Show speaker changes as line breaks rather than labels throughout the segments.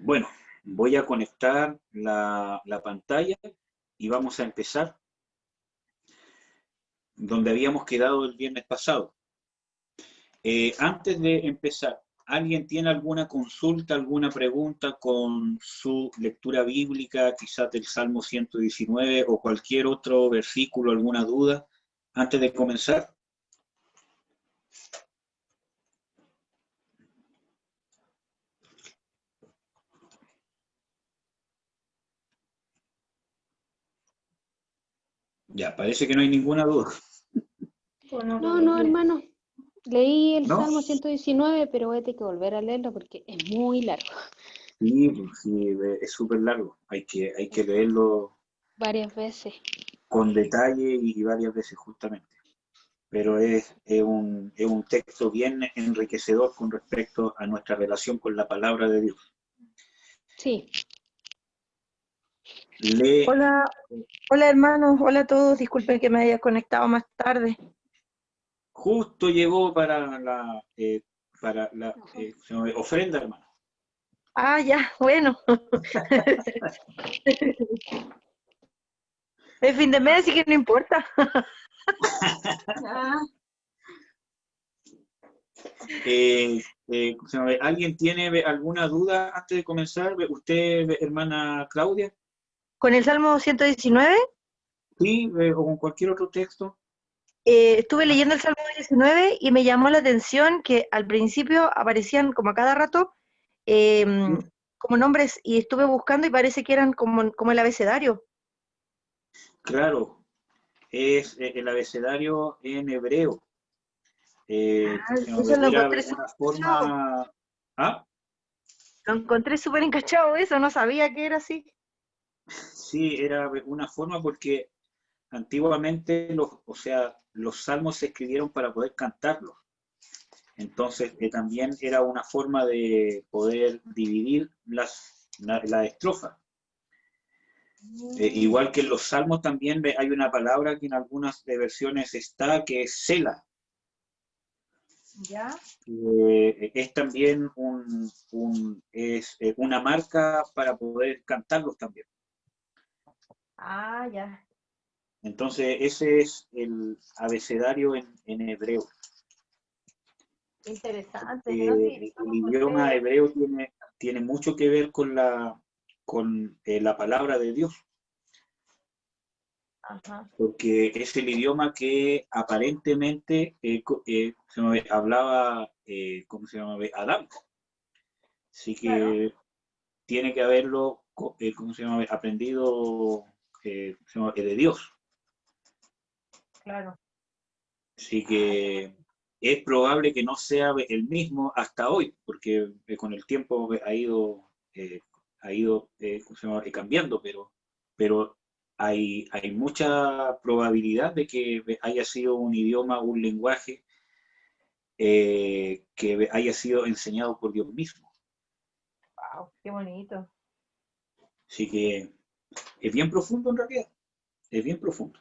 Bueno, voy a conectar la pantalla y vamos a empezar donde habíamos quedado el viernes pasado. Antes de empezar, ¿alguien tiene alguna consulta, alguna pregunta con su lectura bíblica, quizás del Salmo 119 o cualquier otro versículo, alguna duda, antes de comenzar? Ya, parece que no hay ninguna duda.
No, hermano. Leí el
¿No?
Salmo 119, pero voy a tener que volver a leerlo porque es muy largo.
Sí, pues sí, es súper largo. Hay que leerlo
Varias veces.
con detalle y varias veces justamente. Pero es un texto bien enriquecedor con respecto a nuestra relación con la palabra de Dios.
Sí.
Lee,
Hola, hola hermanos, hola a todos, disculpen que me haya conectado más tarde.
justo llegó para la ofrenda, hermano.
Ah, ya, bueno. Es fin de mes, así que no importa. Ah,
¿Alguien tiene alguna duda antes de comenzar? ¿Usted, hermana Claudia?
con el Salmo 119,
Sí, o con cualquier otro texto.
estuve leyendo el Salmo 19 y me llamó la atención que al principio aparecían como a cada rato eh,
¿Sí?
como nombres y estuve buscando y parece que eran como el abecedario.
Claro, es el abecedario en hebreo.
Ah, eso lo
Era
encontré súper
una
encachado.
forma... ¿Ah?
Lo encontré súper encachado eso, no sabía que era así.
Sí, era una forma porque antiguamente los salmos se escribieron para poder cantarlos. Entonces, también era una forma de poder dividir la estrofa.
Mm,
Igual que en los salmos también hay una palabra que en algunas versiones está, que es sela.
¿Ya?
Es también una marca para poder cantarlos también.
Ah, ya.
Entonces, ese es el abecedario en hebreo.
Interesante, ¿no? Sí, yo
El
lo
idioma
encontré.
hebreo tiene mucho que ver con la palabra de Dios,
Ajá,
porque es el idioma que aparentemente hablaba, ¿cómo se llama? Adán. Así
claro,
que tiene que haberlo, ¿cómo se llama? Aprendido de Dios.
claro.
Así
Ah, qué
que es probable que no sea el mismo hasta hoy, porque con el tiempo ha ido ¿cómo se llama? Cambiando, pero hay mucha probabilidad de que haya sido un idioma, un lenguaje que haya sido enseñado por Dios mismo.
wow, qué bonito.
Así que es bien profundo en realidad, es bien profundo.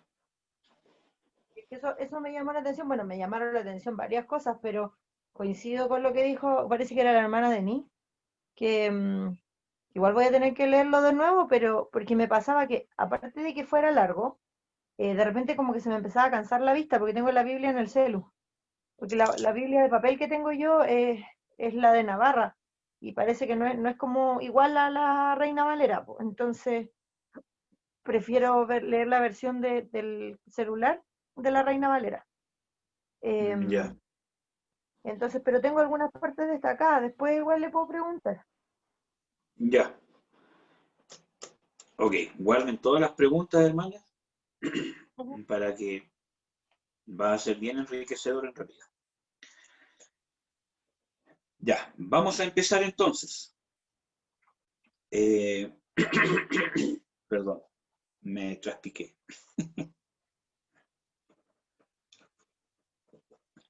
Es que eso me llamó la atención. Bueno, me llamaron la atención varias cosas, pero coincido con lo que dijo, parece que era la hermana de mí, que igual voy a tener que leerlo de nuevo, pero porque me pasaba que, aparte de que fuera largo, de repente como que se me empezaba a cansar la vista, porque tengo la Biblia en el celu. Porque la Biblia de papel que tengo yo es la de Navarra, y parece que no es como igual a la Reina Valera, po. Entonces prefiero leer la versión del celular de la Reina Valera.
Ya,
Em, entonces, pero tengo algunas partes destacadas, después igual le puedo preguntar.
ya. Ok, guarden todas las preguntas, hermanas,
Ujú.
para que va a ser bien enriquecedor en realidad. Ya, vamos a empezar entonces. Eh, perdón, me traspiqué.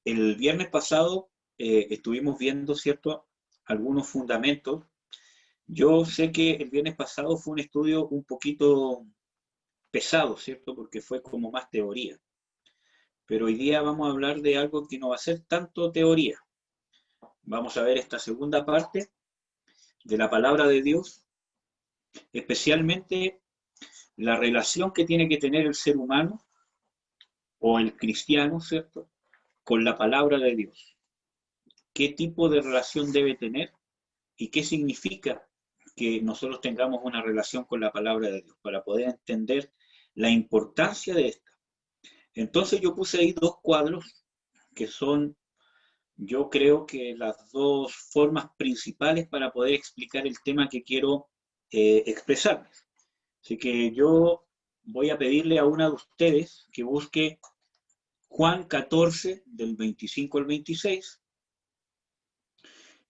El viernes pasado estuvimos viendo, ¿cierto?, algunos fundamentos. Yo sé que el viernes pasado fue un estudio un poquito pesado, ¿cierto?, porque fue como más teoría. Pero hoy día vamos a hablar de algo que no va a ser tanto teoría. Vamos a ver esta segunda parte de la palabra de Dios, especialmente la relación que tiene que tener el ser humano o el cristiano, ¿cierto?, con la palabra de Dios. ¿Qué tipo de relación debe tener y qué significa que nosotros tengamos una relación con la palabra de Dios para poder entender la importancia de esta? Entonces yo puse ahí dos cuadros que son, yo creo que las dos formas principales para poder explicar el tema que quiero expresarles. Así que yo voy a pedirle a una de ustedes que busque Juan 14, del 25 al 26,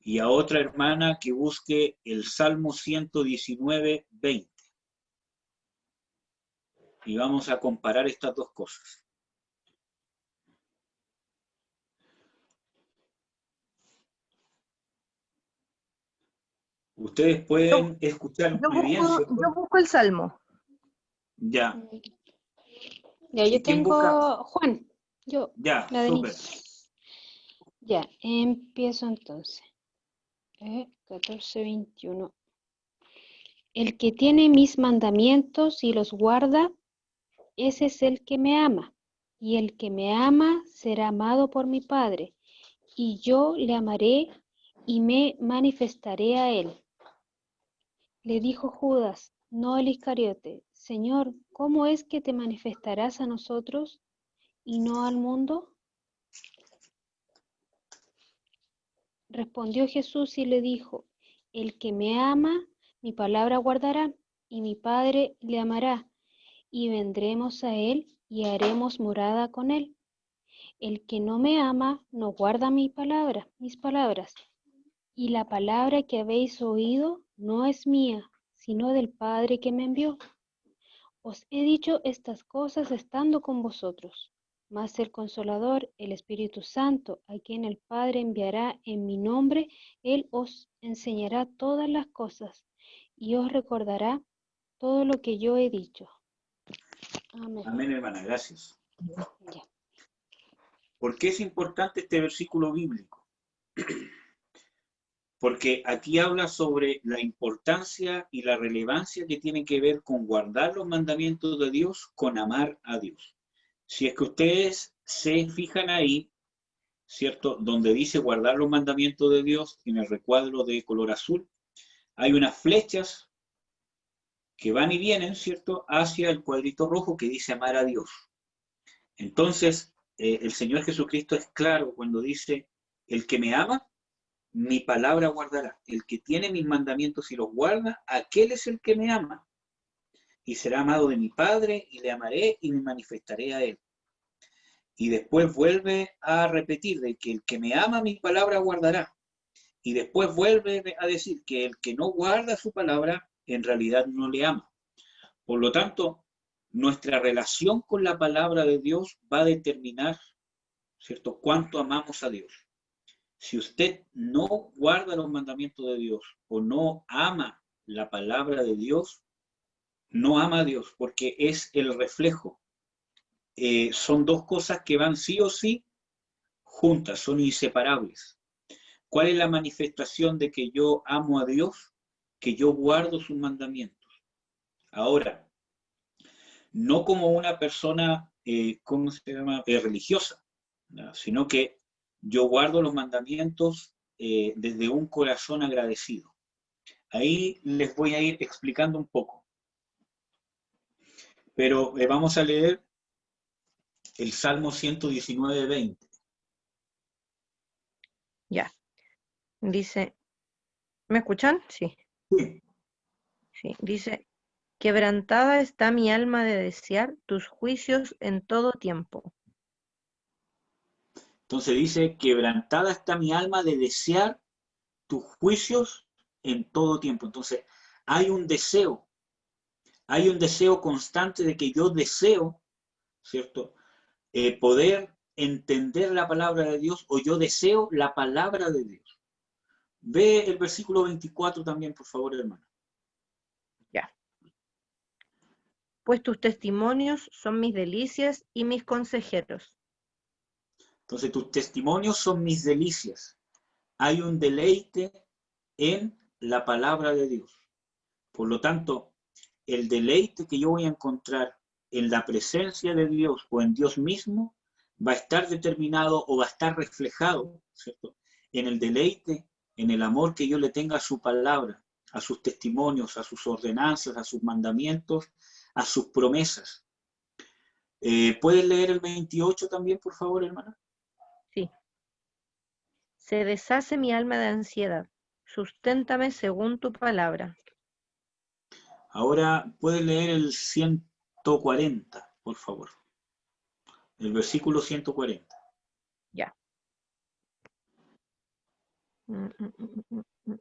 y a otra hermana que busque el Salmo 119, 20. Y vamos a comparar estas dos cosas. Ustedes pueden escucharme bien, ¿cierto?
Yo busco el Salmo.
Ya.
Ya, yo
¿Y quién
tengo
busca?
Juan. Yo,
Ya,
la
súper.
Denise. Ya, empiezo entonces. 14, 21. El que tiene mis mandamientos y los guarda, ese es el que me ama. Y el que me ama será amado por mi Padre. Y yo le amaré y me manifestaré a él. Le dijo Judas, no el Iscariote, Señor, ¿cómo es que te manifestarás a nosotros y no al mundo? Respondió Jesús y le dijo, el que me ama, mi palabra guardará, y mi Padre le amará, y vendremos a él y haremos morada con él. El que no me ama, no guarda mis palabras, y la palabra que habéis oído no es mía, sino del Padre que me envió. Os he dicho estas cosas estando con vosotros. Mas el Consolador, el Espíritu Santo, a quien el Padre enviará en mi nombre, Él os enseñará todas las cosas y os recordará todo lo que yo he dicho. Amén.
Amén, hermana, gracias.
Ya.
¿Por qué es importante este versículo bíblico? Porque aquí habla sobre la importancia y la relevancia que tiene que ver con guardar los mandamientos de Dios, con amar a Dios. Si es que ustedes se fijan ahí, ¿cierto? Donde dice guardar los mandamientos de Dios, en el recuadro de color azul, hay unas flechas que van y vienen, ¿cierto? Hacia el cuadrito rojo que dice amar a Dios. Entonces, el Señor Jesucristo es claro cuando dice, el que me ama, mi palabra guardará. El que tiene mis mandamientos y los guarda, aquel es el que me ama. Y será amado de mi Padre, y le amaré y me manifestaré a él. Y después vuelve a repetir de que el que me ama, mi palabra guardará. Y después vuelve a decir que el que no guarda su palabra, en realidad no le ama. Por lo tanto, nuestra relación con la palabra de Dios va a determinar, ¿cierto?, cuánto amamos a Dios. Si usted no guarda los mandamientos de Dios o no ama la palabra de Dios, no ama a Dios, porque es el reflejo. Son dos cosas que van sí o sí juntas, son inseparables. ¿Cuál es la manifestación de que yo amo a Dios? Que yo guardo sus mandamientos. Ahora, no como una persona, ¿cómo se llama?, religiosa, ¿no?, sino que yo guardo los mandamientos desde un corazón agradecido. Ahí les voy a ir explicando un poco. Pero vamos a leer el Salmo 119, 20.
Ya. Dice, ¿me escuchan? Sí.
Sí.
Sí. Dice, quebrantada está mi alma de desear tus juicios en todo tiempo.
Entonces dice, quebrantada está mi alma de desear tus juicios en todo tiempo. Entonces, hay un deseo constante de que yo deseo, ¿cierto?, poder entender la palabra de Dios, o yo deseo la palabra de Dios. Ve el versículo 24 también, por favor, hermano.
Ya. Pues tus testimonios son mis delicias y mis consejeros.
Entonces, tus testimonios son mis delicias. Hay un deleite en la palabra de Dios. Por lo tanto, el deleite que yo voy a encontrar en la presencia de Dios o en Dios mismo va a estar determinado o va a estar reflejado, ¿cierto?, en el deleite, en el amor que yo le tenga a su palabra, a sus testimonios, a sus ordenanzas, a sus mandamientos, a sus promesas. ¿Puedes leer el 28 también, por favor, hermana?
Sí. Se deshace mi alma de ansiedad. Susténtame según tu palabra.
Ahora puedes leer el 140, por favor. El versículo 140.
Ya.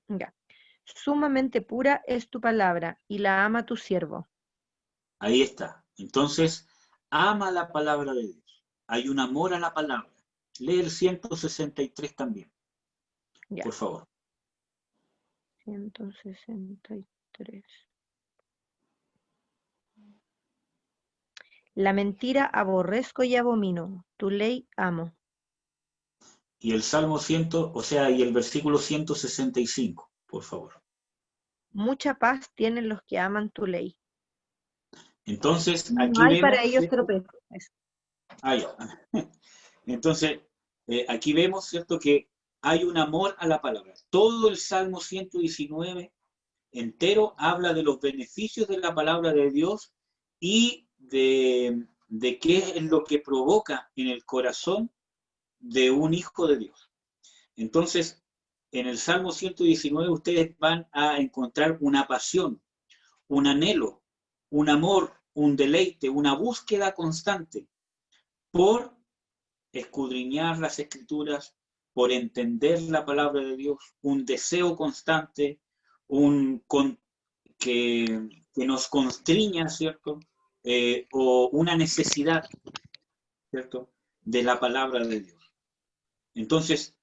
Ya. Sumamente pura es tu palabra y la ama tu siervo.
Ahí está. Entonces, ama la palabra de Dios. Hay un amor a la palabra. Lee el 163 también,
Ya.
por favor.
163. La mentira aborrezco y abomino, tu ley amo.
Y el Salmo 100, o sea, y el versículo 165, por favor.
Mucha paz tienen los que aman tu ley.
Entonces,
No
aquí
hay
vemos...
para ellos tropezos.
Ah, ya. Entonces, aquí vemos, ¿cierto?, que hay un amor a la palabra. Todo el Salmo 119 entero habla de los beneficios de la palabra de Dios y de qué es lo que provoca en el corazón de un hijo de Dios. Entonces, en el Salmo 119 ustedes van a encontrar una pasión, un anhelo, un amor, un deleite, una búsqueda constante por escudriñar las Escrituras, por entender la palabra de Dios, un deseo constante, que nos constriña, ¿cierto? O una necesidad, ¿cierto?, de la palabra de Dios. Entonces,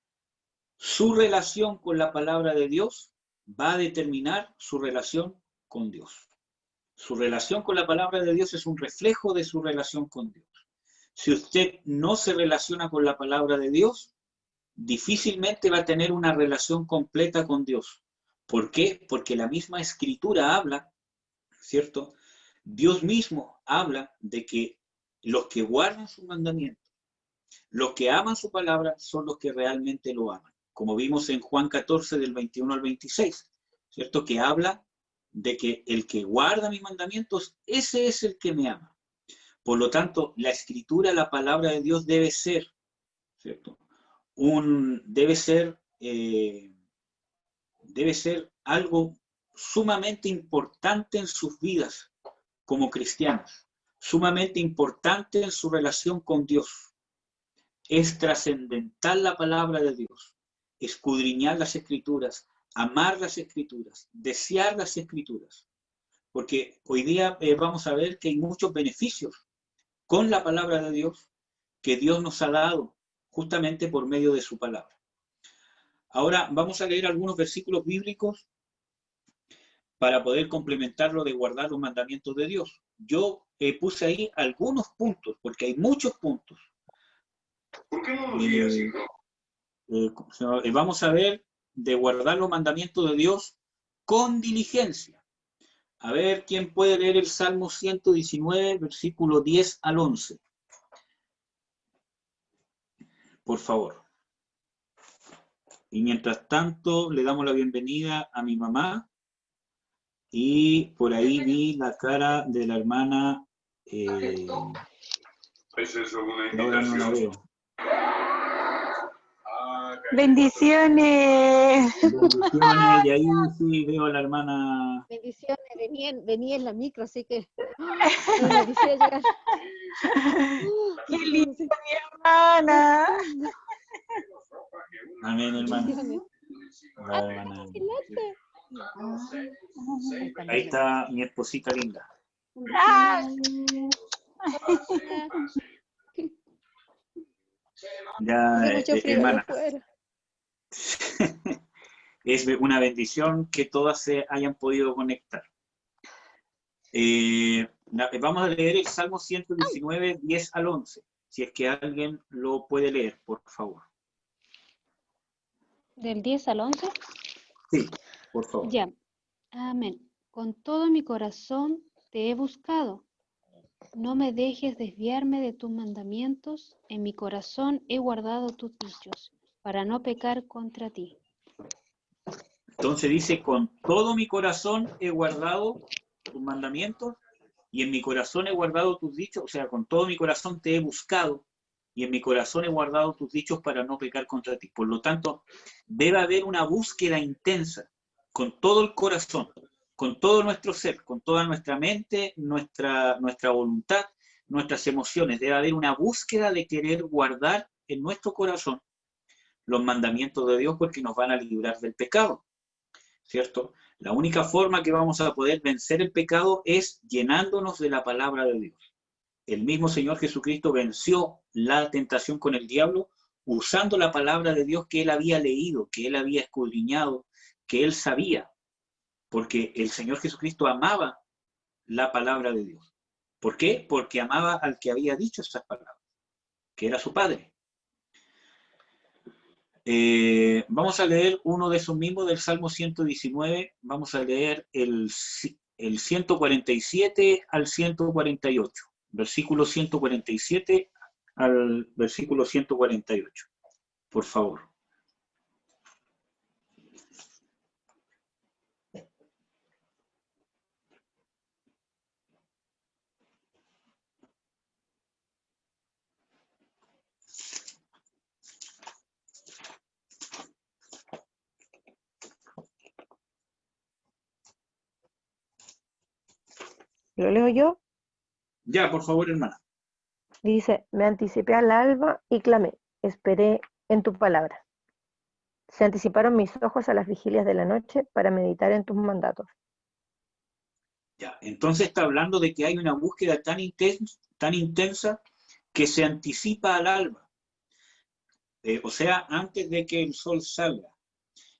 su relación con la palabra de Dios va a determinar su relación con Dios. Su relación con la palabra de Dios es un reflejo de su relación con Dios. Si usted no se relaciona con la palabra de Dios, difícilmente va a tener una relación completa con Dios. ¿Por qué? Porque la misma Escritura habla, ¿cierto? Dios mismo habla de que los que guardan sus mandamientos, los que aman su palabra, son los que realmente lo aman. Como vimos en Juan 14, del 21 al 26, ¿cierto? Que habla de que el que guarda mis mandamientos, ese es el que me ama. Por lo tanto, la Escritura, la palabra de Dios debe ser, ¿cierto?, debe ser algo sumamente importante en sus vidas como cristianos, sumamente importante en su relación con Dios. Es trascendental la palabra de Dios, escudriñar las Escrituras, amar las Escrituras, desear las Escrituras, porque hoy día vamos a ver que hay muchos beneficios con la palabra de Dios que Dios nos ha dado justamente por medio de su palabra. Ahora vamos a leer algunos versículos bíblicos para poder complementar lo de guardar los mandamientos de Dios. Yo puse ahí algunos puntos, porque hay muchos puntos.
¿Por qué no lo digas?
Vamos a ver de guardar los mandamientos de Dios con diligencia. A ver, ¿quién puede leer el Salmo 119, versículo 10 al 11? Por favor. Y mientras tanto, le damos la bienvenida a mi mamá. Y por ahí vi la cara de la hermana.
¿Es eso una
Ahora no la
invitación?
veo.
Bendiciones.
Bendiciones, y ahí sí veo a la hermana.
Bendiciones, venía en la micro, así que me benefició llegar.
¡Qué linda mi hermana!
Amén, hermana.
Bendiciones.
La hermana.
Excelente.
Ahí está mi esposita linda. Ya,
Hace mucho frío allá
hermana.
afuera.
Es una bendición que todas se hayan podido conectar. Vamos a leer el Salmo 119, 10 al 11. Si es que alguien lo puede leer, por favor.
¿Del 10 al 11?
Sí. por favor.
Ya. Amén. Con todo mi corazón te he buscado. No me dejes desviarme de tus mandamientos. En mi corazón he guardado tus dichos, para no pecar contra ti.
Entonces dice, con todo mi corazón he guardado tus mandamientos y en mi corazón he guardado tus dichos, o sea, con todo mi corazón te he buscado y en mi corazón he guardado tus dichos para no pecar contra ti. Por lo tanto, debe haber una búsqueda intensa, con todo el corazón, con todo nuestro ser, con toda nuestra mente, nuestra voluntad, nuestras emociones. Debe haber una búsqueda de querer guardar en nuestro corazón los mandamientos de Dios porque nos van a librar del pecado, ¿cierto? La única forma que vamos a poder vencer el pecado es llenándonos de la palabra de Dios. El mismo Señor Jesucristo venció la tentación con el diablo usando la palabra de Dios que él había leído, que él había escudriñado, que él sabía, porque el Señor Jesucristo amaba la palabra de Dios. ¿Por qué? Porque amaba al que había dicho esas palabras, que era su Padre. Vamos a leer uno de esos mismos del Salmo 119, vamos a leer el 147 al 148, versículo 147 al versículo 148, por favor.
¿Lo leo yo?
Ya, por favor, hermana.
Dice, me anticipé al alba y clamé, esperé en tu palabra. Se anticiparon mis ojos a las vigilias de la noche para meditar en tus mandatos.
Ya, entonces está hablando de que hay una búsqueda tan intensa que se anticipa al alba, o sea, antes de que el sol salga,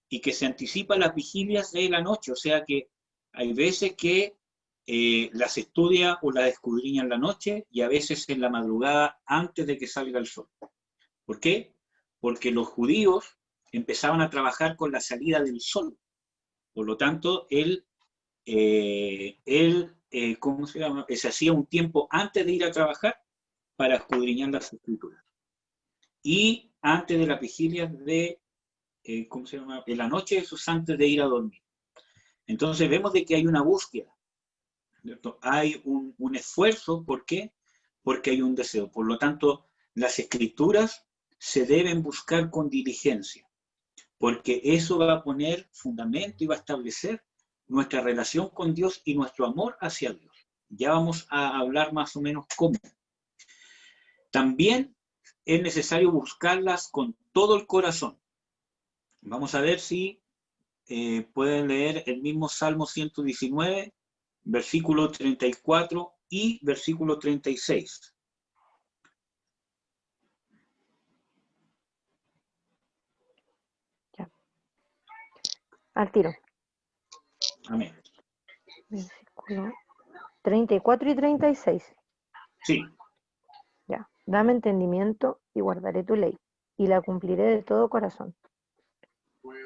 y que se anticipa las vigilias de la noche, o sea que hay veces que las estudia o las escudriña en la noche y a veces en la madrugada antes de que salga el sol. ¿Por qué? Porque los judíos empezaban a trabajar con la salida del sol. Por lo tanto, ¿cómo se llama? Se hacía un tiempo antes de ir a trabajar para escudriñar las escrituras. Y antes de la vigilia de, ¿cómo se llama? En la noche, eso es antes de ir a dormir. Entonces vemos de que hay una búsqueda, ¿cierto? Hay un esfuerzo. ¿Por qué? Porque hay un deseo. Por lo tanto, las escrituras se deben buscar con diligencia, porque eso va a poner fundamento y va a establecer nuestra relación con Dios y nuestro amor hacia Dios. Ya vamos a hablar más o menos cómo. También es necesario buscarlas con todo el corazón. Vamos a ver si pueden leer el mismo Salmo 119, versículo 34 y versículo 36.
Ya. Al tiro.
Amén.
Versículo 34 y 36.
Sí.
Ya. Dame entendimiento y guardaré tu ley, y la cumpliré de todo corazón.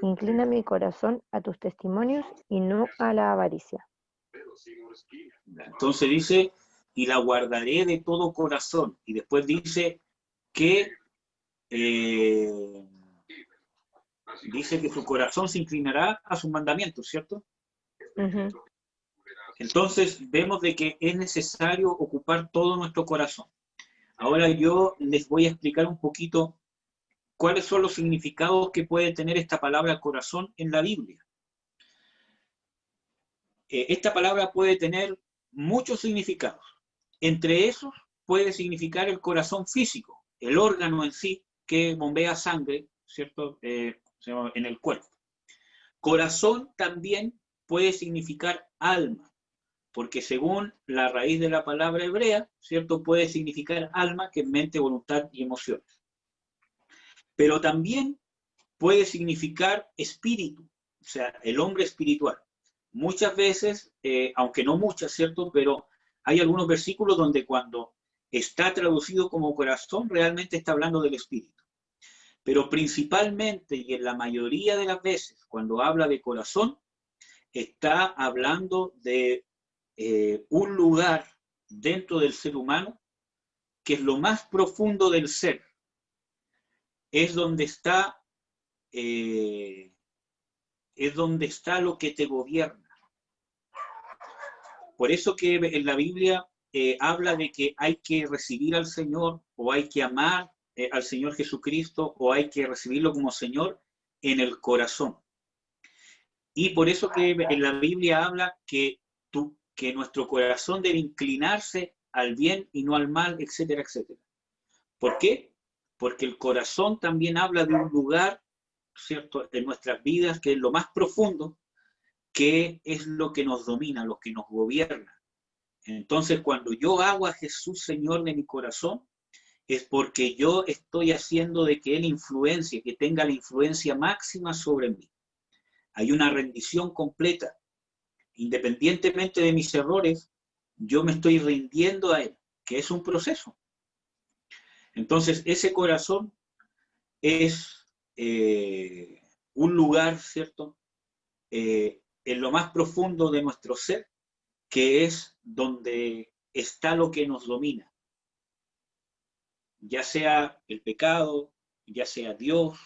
Inclina mi corazón a tus testimonios y no a la avaricia.
Entonces dice, y la guardaré de todo corazón. Y después dice que su corazón se inclinará a sus mandamientos, ¿cierto?
Uh-huh.
Entonces vemos de que es necesario ocupar todo nuestro corazón. Ahora yo les voy a explicar un poquito cuáles son los significados que puede tener esta palabra corazón en la Biblia. Esta palabra puede tener muchos significados. Entre esos puede significar el corazón físico, el órgano en sí que bombea sangre, ¿cierto? En el cuerpo. Corazón también puede significar alma, porque según la raíz de la palabra hebrea, ¿cierto? Puede significar alma, que es mente, voluntad y emociones. Pero también puede significar espíritu, o sea, el hombre espiritual. Muchas veces, aunque no muchas, ¿cierto? Pero hay algunos versículos donde cuando está traducido como corazón, realmente está hablando del espíritu. Pero principalmente y en la mayoría de las veces, cuando habla de corazón, está hablando de un lugar dentro del ser humano que es lo más profundo del ser. Es donde está lo que te gobierna. Por eso que en la Biblia habla de que hay que recibir al Señor, o hay que amar al Señor Jesucristo, o hay que recibirlo como Señor en el corazón. Y por eso que en la Biblia habla que nuestro corazón debe inclinarse al bien y no al mal, etcétera, etcétera. ¿Por qué? Porque el corazón también habla de un lugar, ¿cierto?, en nuestras vidas que es lo más profundo, que es lo que nos domina, lo que nos gobierna. Entonces, cuando yo hago a Jesús Señor de mi corazón, es porque yo estoy haciendo de que Él influencie, que tenga la influencia máxima sobre mí. Hay una rendición completa. Independientemente de mis errores, yo me estoy rindiendo a Él, que es un proceso. Entonces, ese corazón es un lugar, ¿cierto?, en lo más profundo de nuestro ser, que es donde está lo que nos domina. Ya sea el pecado, ya sea Dios,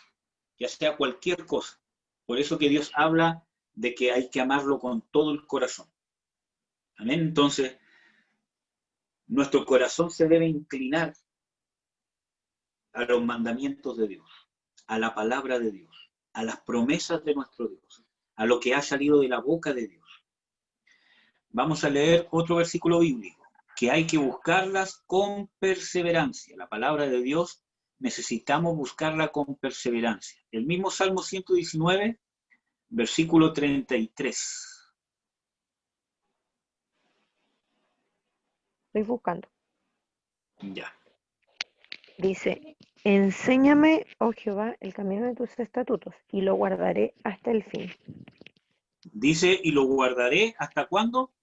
ya sea cualquier cosa. Por eso que Dios habla de que hay que amarlo con todo el corazón. Amén. Entonces, nuestro corazón se debe inclinar a los mandamientos de Dios, a la palabra de Dios, a las promesas de nuestro Dios, a lo que ha salido de la boca de Dios. Vamos a leer otro versículo bíblico, que hay que buscarlas con perseverancia. La palabra de Dios necesitamos buscarla con perseverancia. El mismo Salmo 119, versículo 33.
Estoy buscando.
Ya.
Dice, enséñame, oh Jehová, el camino de tus estatutos, y lo guardaré hasta el fin.
Dice, y lo guardaré, ¿hasta cuándo?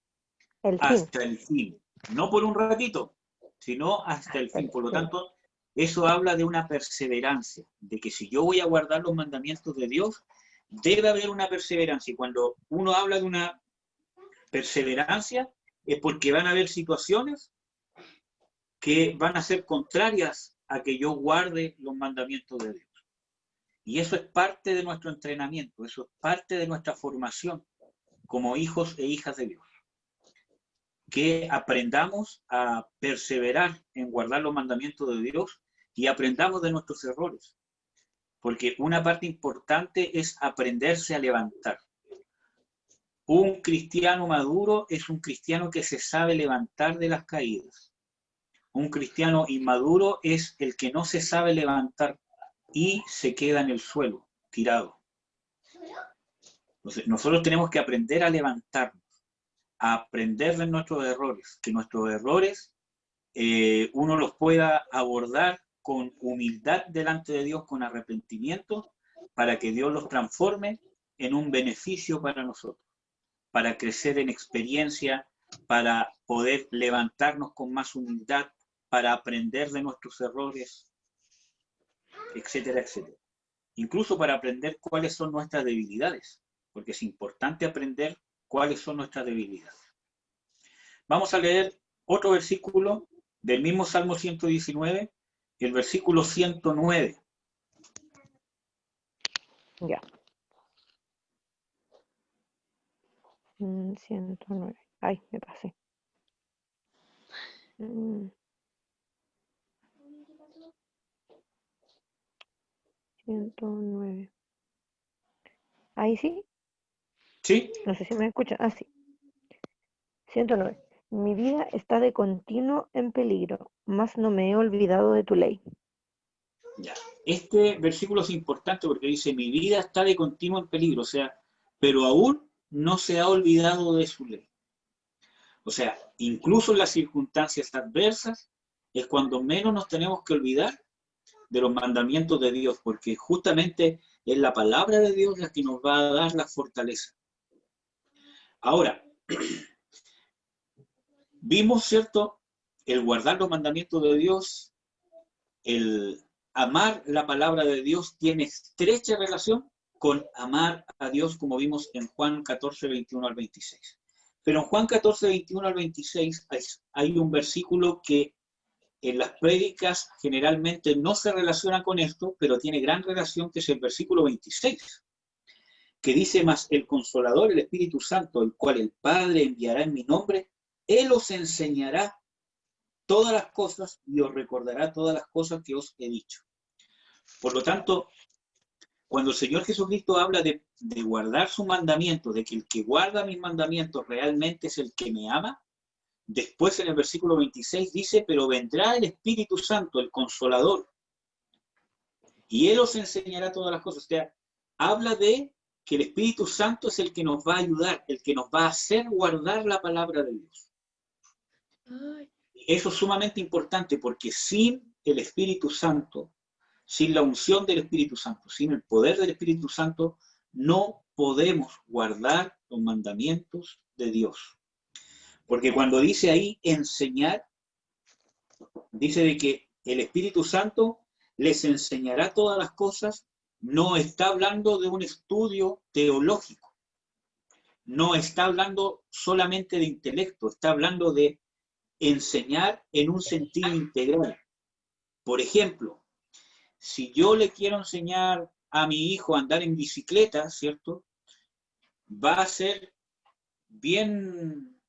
El fin.
Hasta el fin. No por un ratito, sino hasta el fin. Por lo tanto, eso habla de una perseverancia, de que si yo voy a guardar los mandamientos de Dios, debe haber una perseverancia. Y cuando uno habla de una perseverancia, es porque van a haber situaciones que van a ser contrarias a que yo guarde los mandamientos de Dios. Y eso es parte de nuestro entrenamiento, eso es parte de nuestra formación como hijos e hijas de Dios. Que aprendamos a perseverar en guardar los mandamientos de Dios y aprendamos de nuestros errores. Porque una parte importante es aprenderse a levantar. Un cristiano maduro es un cristiano que se sabe levantar de las caídas. Un cristiano inmaduro es el que no se sabe levantar y se queda en el suelo, tirado. Entonces, nosotros tenemos que aprender a levantarnos, a aprender de nuestros errores, que nuestros errores uno los pueda abordar con humildad delante de Dios, con arrepentimiento, para que Dios los transforme en un beneficio para nosotros, para crecer en experiencia, para poder levantarnos con más humildad, para aprender de nuestros errores, etcétera, etcétera. Incluso para aprender cuáles son nuestras debilidades, porque es importante aprender cuáles son nuestras debilidades. Vamos a leer otro versículo del mismo Salmo 119, el versículo 109.
Ya. 109. Ay, me pasé. 109. Ahí sí.
¿Sí?
No sé si me escuchan. Ah, sí. 109. Mi vida está de continuo en peligro, mas no me he olvidado de tu ley.
Ya. Este versículo es importante porque dice, mi vida está de continuo en peligro, o sea, pero aún no se ha olvidado de su ley. O sea, incluso en las circunstancias adversas es cuando menos nos tenemos que olvidar de los mandamientos de Dios, porque justamente es la palabra de Dios la que nos va a dar la fortaleza. Ahora, vimos, ¿cierto?, el guardar los mandamientos de Dios, el amar la palabra de Dios tiene estrecha relación con amar a Dios, como vimos en Juan 14, 21 al 26. Pero en Juan 14, 21 al 26 hay un versículo que en las prédicas generalmente no se relaciona con esto, pero tiene gran relación, que es el versículo 26, que dice: mas el Consolador, el Espíritu Santo, el cual el Padre enviará en mi nombre, Él os enseñará todas las cosas y os recordará todas las cosas que os he dicho. Por lo tanto, cuando el Señor Jesucristo habla de guardar su mandamiento, de que el que guarda mis mandamientos realmente es el que me ama, después en el versículo 26 dice: pero vendrá el Espíritu Santo, el Consolador, y Él os enseñará todas las cosas. O sea, habla de que el Espíritu Santo es el que nos va a ayudar, el que nos va a hacer guardar la palabra de Dios. Eso es sumamente importante, porque sin el Espíritu Santo, sin la unción del Espíritu Santo, sin el poder del Espíritu Santo, no podemos guardar los mandamientos de Dios. Porque cuando dice ahí enseñar, dice de que el Espíritu Santo les enseñará todas las cosas, no está hablando de un estudio teológico, no está hablando solamente de intelecto, está hablando de enseñar en un sentido integral. Por ejemplo, si yo le quiero enseñar a mi hijo a andar en bicicleta, ¿cierto? Va a ser bien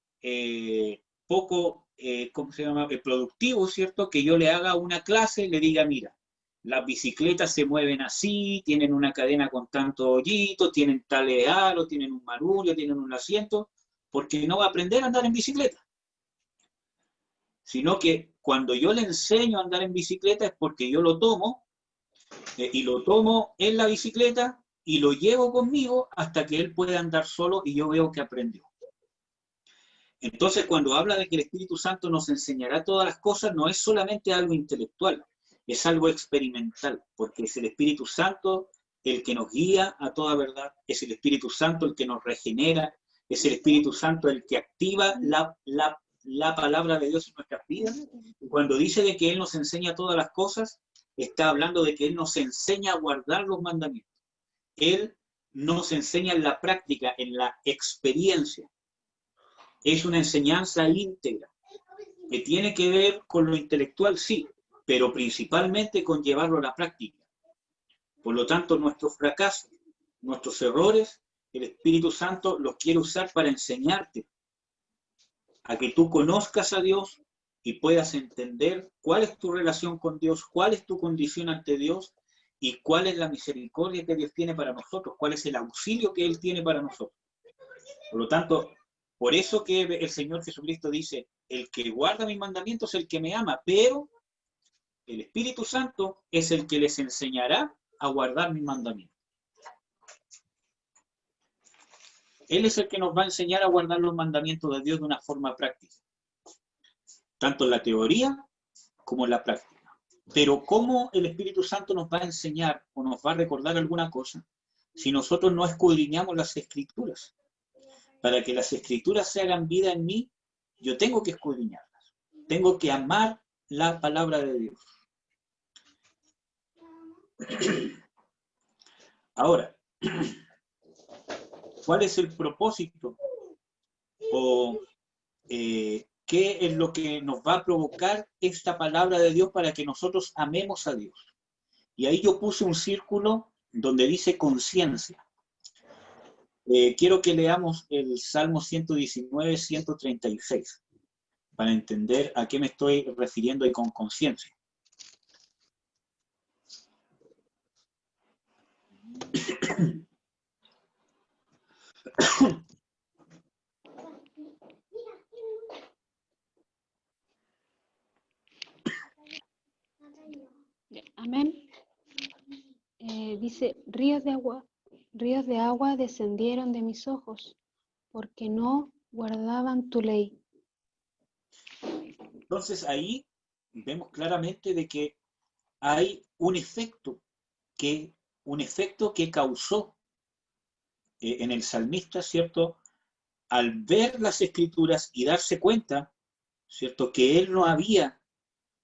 poco, ¿cómo se llama? Productivo, ¿cierto? Que yo le haga una clase y le diga: mira, las bicicletas se mueven así, tienen una cadena con tanto hoyito, tienen tales aros, tienen un marullo, tienen un asiento, porque no va a aprender a andar en bicicleta. Sino que cuando yo le enseño a andar en bicicleta es porque yo lo tomo, y lo tomo en la bicicleta y lo llevo conmigo hasta que él pueda andar solo y yo veo que aprendió. Entonces, cuando habla de que el Espíritu Santo nos enseñará todas las cosas, no es solamente algo intelectual, es algo experimental, porque es el Espíritu Santo el que nos guía a toda verdad, es el Espíritu Santo el que nos regenera, es el Espíritu Santo el que activa la palabra de Dios en nuestras vidas. Y cuando dice de que Él nos enseña todas las cosas, está hablando de que Él nos enseña a guardar los mandamientos. Él nos enseña en la práctica, en la experiencia. Es una enseñanza íntegra, que tiene que ver con lo intelectual, sí, pero principalmente con llevarlo a la práctica. Por lo tanto, nuestros fracasos, nuestros errores, el Espíritu Santo los quiere usar para enseñarte a que tú conozcas a Dios y puedas entender cuál es tu relación con Dios, cuál es tu condición ante Dios y cuál es la misericordia que Dios tiene para nosotros, cuál es el auxilio que Él tiene para nosotros. Por lo tanto, por eso que el Señor Jesucristo dice: el que guarda mis mandamientos es el que me ama, pero el Espíritu Santo es el que les enseñará a guardar mis mandamientos. Él es el que nos va a enseñar a guardar los mandamientos de Dios de una forma práctica, tanto en la teoría como en la práctica. Pero ¿cómo el Espíritu Santo nos va a enseñar o nos va a recordar alguna cosa si nosotros no escudriñamos las Escrituras? Para que las Escrituras se hagan vida en mí, yo tengo que escudriñarlas. Tengo que amar la palabra de Dios. Ahora, ¿cuál es el propósito? O qué es lo que nos va a provocar esta palabra de Dios para que nosotros amemos a Dios. Y ahí yo puse un círculo donde dice conciencia. Quiero que leamos el Salmo 119, 136, para entender a qué me estoy refiriendo ahí con conciencia.
Amén. Dice: ríos de agua descendieron de mis ojos, porque no guardaban tu ley.
Entonces ahí vemos claramente de que hay un efecto que causó en el salmista, ¿cierto? Al ver las Escrituras y darse cuenta, ¿cierto?, que él no había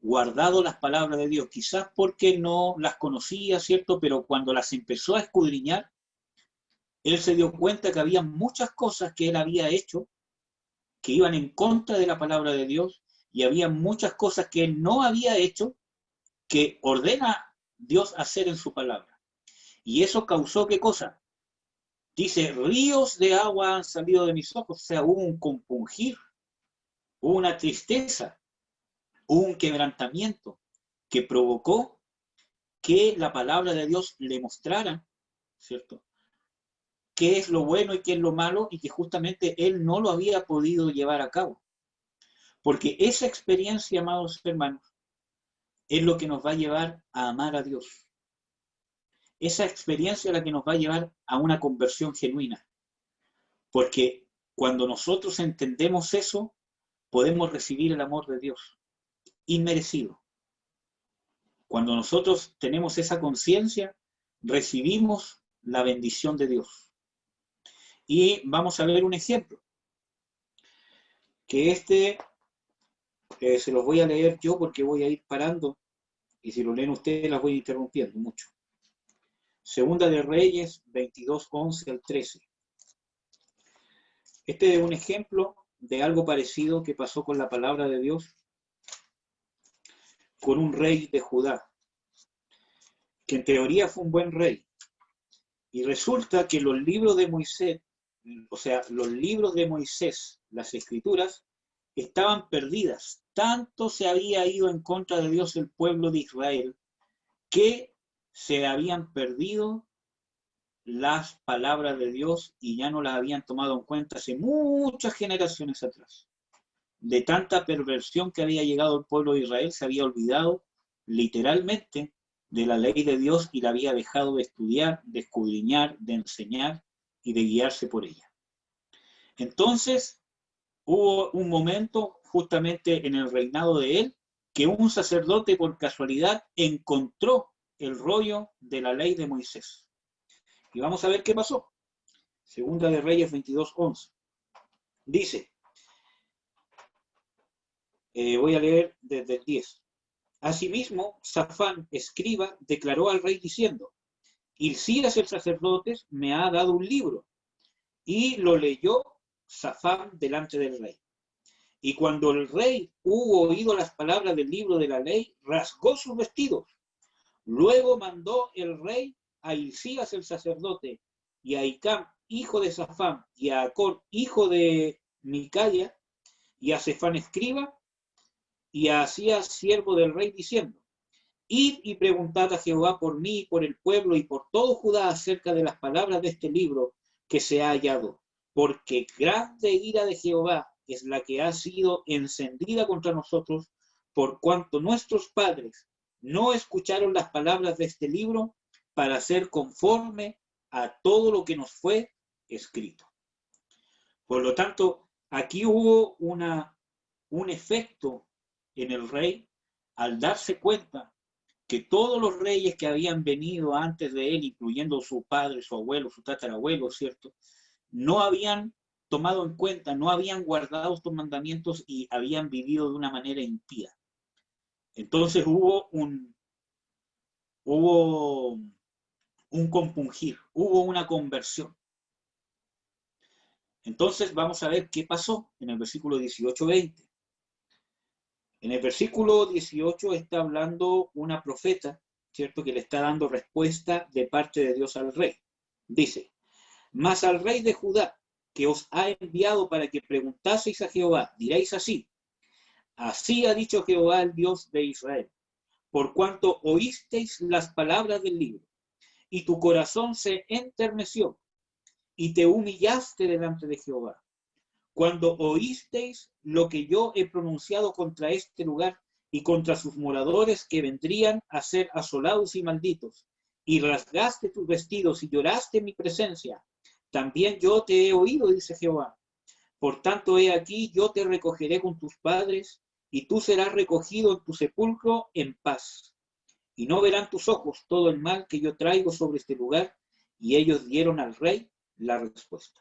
guardado las palabras de Dios, quizás porque no las conocía, ¿cierto? Pero cuando las empezó a escudriñar, él se dio cuenta que había muchas cosas que él había hecho que iban en contra de la palabra de Dios, y había muchas cosas que él no había hecho que ordena Dios hacer en su palabra. Y eso causó, ¿qué cosa? Dice, ríos de agua han salido de mis ojos. O sea, hubo un compungir, hubo una tristeza, hubo un quebrantamiento que provocó que la palabra de Dios le mostrara, ¿cierto?, qué es lo bueno y qué es lo malo, y que justamente él no lo había podido llevar a cabo. Porque esa experiencia, amados hermanos, es lo que nos va a llevar a amar a Dios. Esa experiencia es la que nos va a llevar a una conversión genuina. Porque cuando nosotros entendemos eso, podemos recibir el amor de Dios, inmerecido. Cuando nosotros tenemos esa conciencia, recibimos la bendición de Dios. Y vamos a ver un ejemplo, que se los voy a leer yo porque voy a ir parando, y si lo leen ustedes las voy interrumpiendo mucho. Segunda de Reyes 22, 11 al 13. Este es un ejemplo de algo parecido que pasó con la palabra de Dios, con un rey de Judá, que en teoría fue un buen rey. Y resulta que los libros de Moisés, o sea, los libros de Moisés, las escrituras, estaban perdidas. Tanto se había ido en contra de Dios el pueblo de Israel, que se habían perdido las palabras de Dios y ya no las habían tomado en cuenta hace muchas generaciones atrás. De tanta perversión que había llegado el pueblo de Israel, se había olvidado literalmente de la ley de Dios y la había dejado de estudiar, de escudriñar, de enseñar y de guiarse por ella. Entonces, hubo un momento justamente en el reinado de él que un sacerdote por casualidad encontró el rollo de la ley de Moisés. Y vamos a ver qué pasó. Segunda de Reyes 22:11. Dice, voy a leer desde el 10. Asimismo, Safán, escriba, declaró al rey diciendo, Hilcías el sacerdote me ha dado un libro. Y lo leyó Safán delante del rey. Y cuando el rey hubo oído las palabras del libro de la ley, rasgó sus vestidos. Luego mandó el rey a Hilcías el sacerdote, y a Hicam, hijo de Safán, y a Acor, hijo de Micaya, y a Sefán escriba, y a Asías, siervo del rey, diciendo, id y preguntad a Jehová por mí, y por el pueblo, y por todo Judá acerca de las palabras de este libro que se ha hallado, porque grande ira de Jehová es la que ha sido encendida contra nosotros, por cuanto nuestros padres no escucharon las palabras de este libro para hacer conforme a todo lo que nos fue escrito. Por lo tanto, aquí hubo un efecto en el rey al darse cuenta que todos los reyes que habían venido antes de él, incluyendo su padre, su abuelo, su tatarabuelo, ¿cierto?, no habían tomado en cuenta, no habían guardado estos mandamientos y habían vivido de una manera impía. Entonces hubo un compungir, hubo una conversión. Entonces vamos a ver qué pasó en el versículo 18-20. En el versículo 18 está hablando una profeta, ¿cierto?, que le está dando respuesta de parte de Dios al rey. Dice, mas al rey de Judá, que os ha enviado para que preguntaseis a Jehová, diréis así, así ha dicho Jehová, el Dios de Israel, por cuanto oísteis las palabras del libro, y tu corazón se enterneció, y te humillaste delante de Jehová, cuando oísteis lo que yo he pronunciado contra este lugar y contra sus moradores que vendrían a ser asolados y malditos, y rasgaste tus vestidos y lloraste en mi presencia, también yo te he oído, dice Jehová. Por tanto, he aquí, yo te recogeré con tus padres, y tú serás recogido en tu sepulcro en paz. Y no verán tus ojos todo el mal que yo traigo sobre este lugar. Y ellos dieron al rey la respuesta.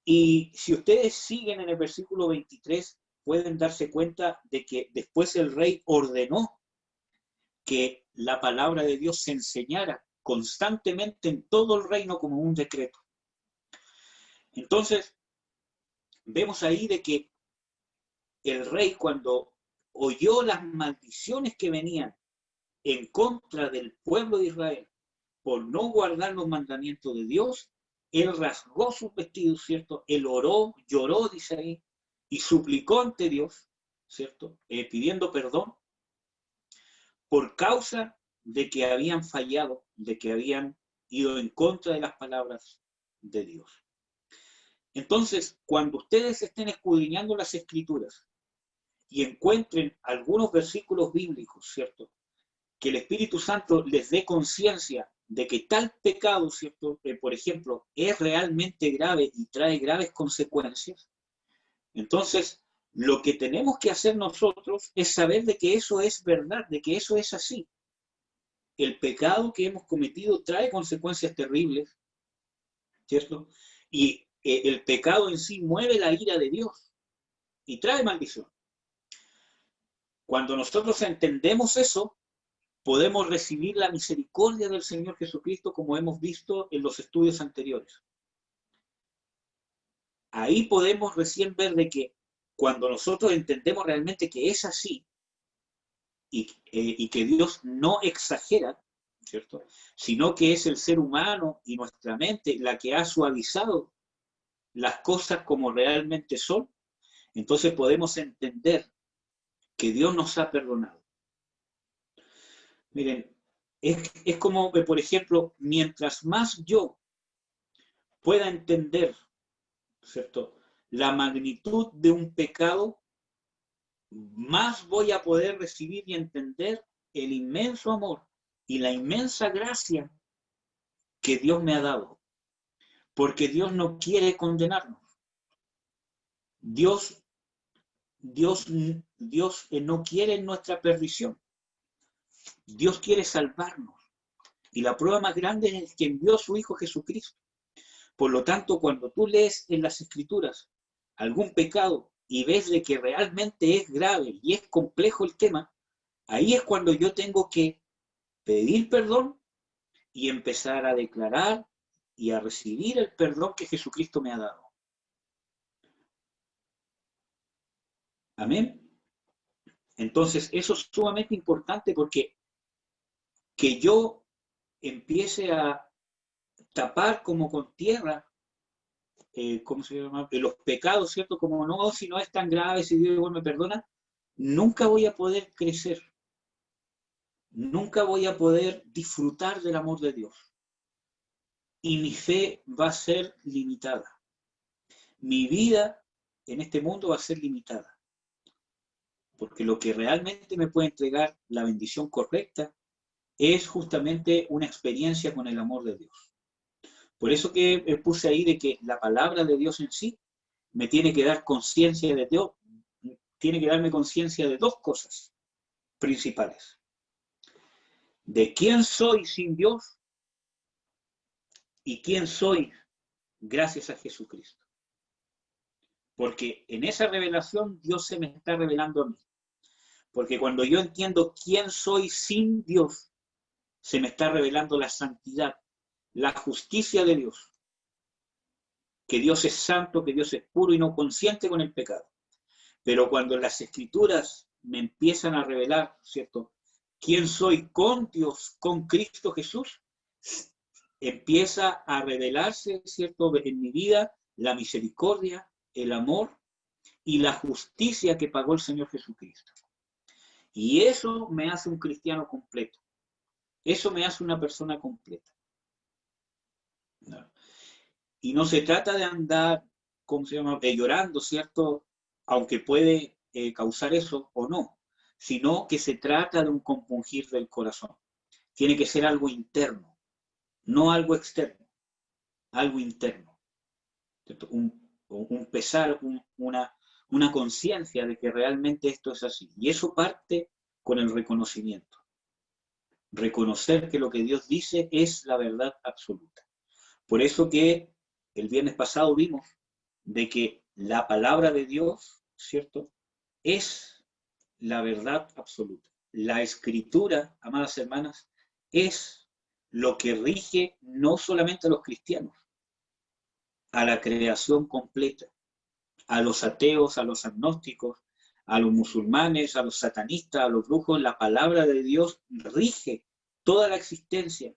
Y si ustedes siguen en el versículo 23, pueden darse cuenta de que después el rey ordenó que la palabra de Dios se enseñara constantemente en todo el reino como un decreto. Entonces, vemos ahí de que el rey, cuando oyó las maldiciones que venían en contra del pueblo de Israel por no guardar los mandamientos de Dios, él rasgó sus vestidos, ¿cierto? Él oró, lloró, dice ahí, y suplicó ante Dios, ¿cierto? Pidiendo perdón por causa de que habían fallado, de que habían ido en contra de las palabras de Dios. Entonces, cuando ustedes estén escudriñando las Escrituras y encuentren algunos versículos bíblicos, ¿cierto?, que el Espíritu Santo les dé conciencia de que tal pecado, ¿cierto?, por ejemplo, es realmente grave y trae graves consecuencias, entonces lo que tenemos que hacer nosotros es saber de que eso es verdad, de que eso es así. El pecado que hemos cometido trae consecuencias terribles, ¿cierto? Y el pecado en sí mueve la ira de Dios y trae maldición. Cuando nosotros entendemos eso, podemos recibir la misericordia del Señor Jesucristo, como hemos visto en los estudios anteriores. Ahí podemos recién ver de que cuando nosotros entendemos realmente que es así y que Dios no exagera, ¿cierto?, sino que es el ser humano y nuestra mente la que ha suavizado las cosas como realmente son, entonces podemos entender que Dios nos ha perdonado. Miren, es como que, por ejemplo, mientras más yo pueda entender, ¿cierto?, la magnitud de un pecado, más voy a poder recibir y entender el inmenso amor y la inmensa gracia que Dios me ha dado. Porque Dios no quiere condenarnos. Dios no quiere nuestra perdición. Dios quiere salvarnos. Y la prueba más grande es que envió a su Hijo Jesucristo. Por lo tanto, cuando tú lees en las Escrituras algún pecado y ves de que realmente es grave y es complejo el tema, ahí es cuando yo tengo que pedir perdón y empezar a declarar y a recibir el perdón que Jesucristo me ha dado. Amén. Entonces, eso es sumamente importante porque que yo empiece a tapar como con tierra, ¿cómo se llama?, los pecados, ¿cierto? Como no, si no es tan grave, si Dios igual me perdona, nunca voy a poder crecer. Nunca voy a poder disfrutar del amor de Dios. Y mi fe va a ser limitada. Mi vida en este mundo va a ser limitada. Porque lo que realmente me puede entregar la bendición correcta es justamente una experiencia con el amor de Dios. Por eso que puse ahí de que la palabra de Dios en sí me tiene que dar conciencia de Dios, tiene que darme conciencia de dos cosas principales. De quién soy sin Dios y quién soy gracias a Jesucristo. Porque en esa revelación Dios se me está revelando a mí. Porque cuando yo entiendo quién soy sin Dios, se me está revelando la santidad, la justicia de Dios. Que Dios es santo, que Dios es puro y no consciente con el pecado. Pero cuando las Escrituras me empiezan a revelar, ¿cierto?, quién soy con Dios, con Cristo Jesús, empieza a revelarse, ¿cierto?, en mi vida la misericordia, el amor y la justicia que pagó el Señor Jesucristo. Y eso me hace un cristiano completo. Eso me hace una persona completa. ¿No? Y no se trata de andar, ¿cómo se llama?, llorando, ¿cierto?, aunque puede causar eso o no, sino que se trata de un compungir del corazón. Tiene que ser algo interno, no algo externo, algo interno. Un pesar, una conciencia de que realmente esto es así. Y eso parte con el reconocimiento. Reconocer que lo que Dios dice es la verdad absoluta. Por eso que el viernes pasado vimos de que la palabra de Dios, ¿cierto?, es la verdad absoluta. La Escritura, amadas hermanas, es lo que rige no solamente a los cristianos, a la creación completa, a los ateos, a los agnósticos, a los musulmanes, a los satanistas, a los brujos. La palabra de Dios rige toda la existencia,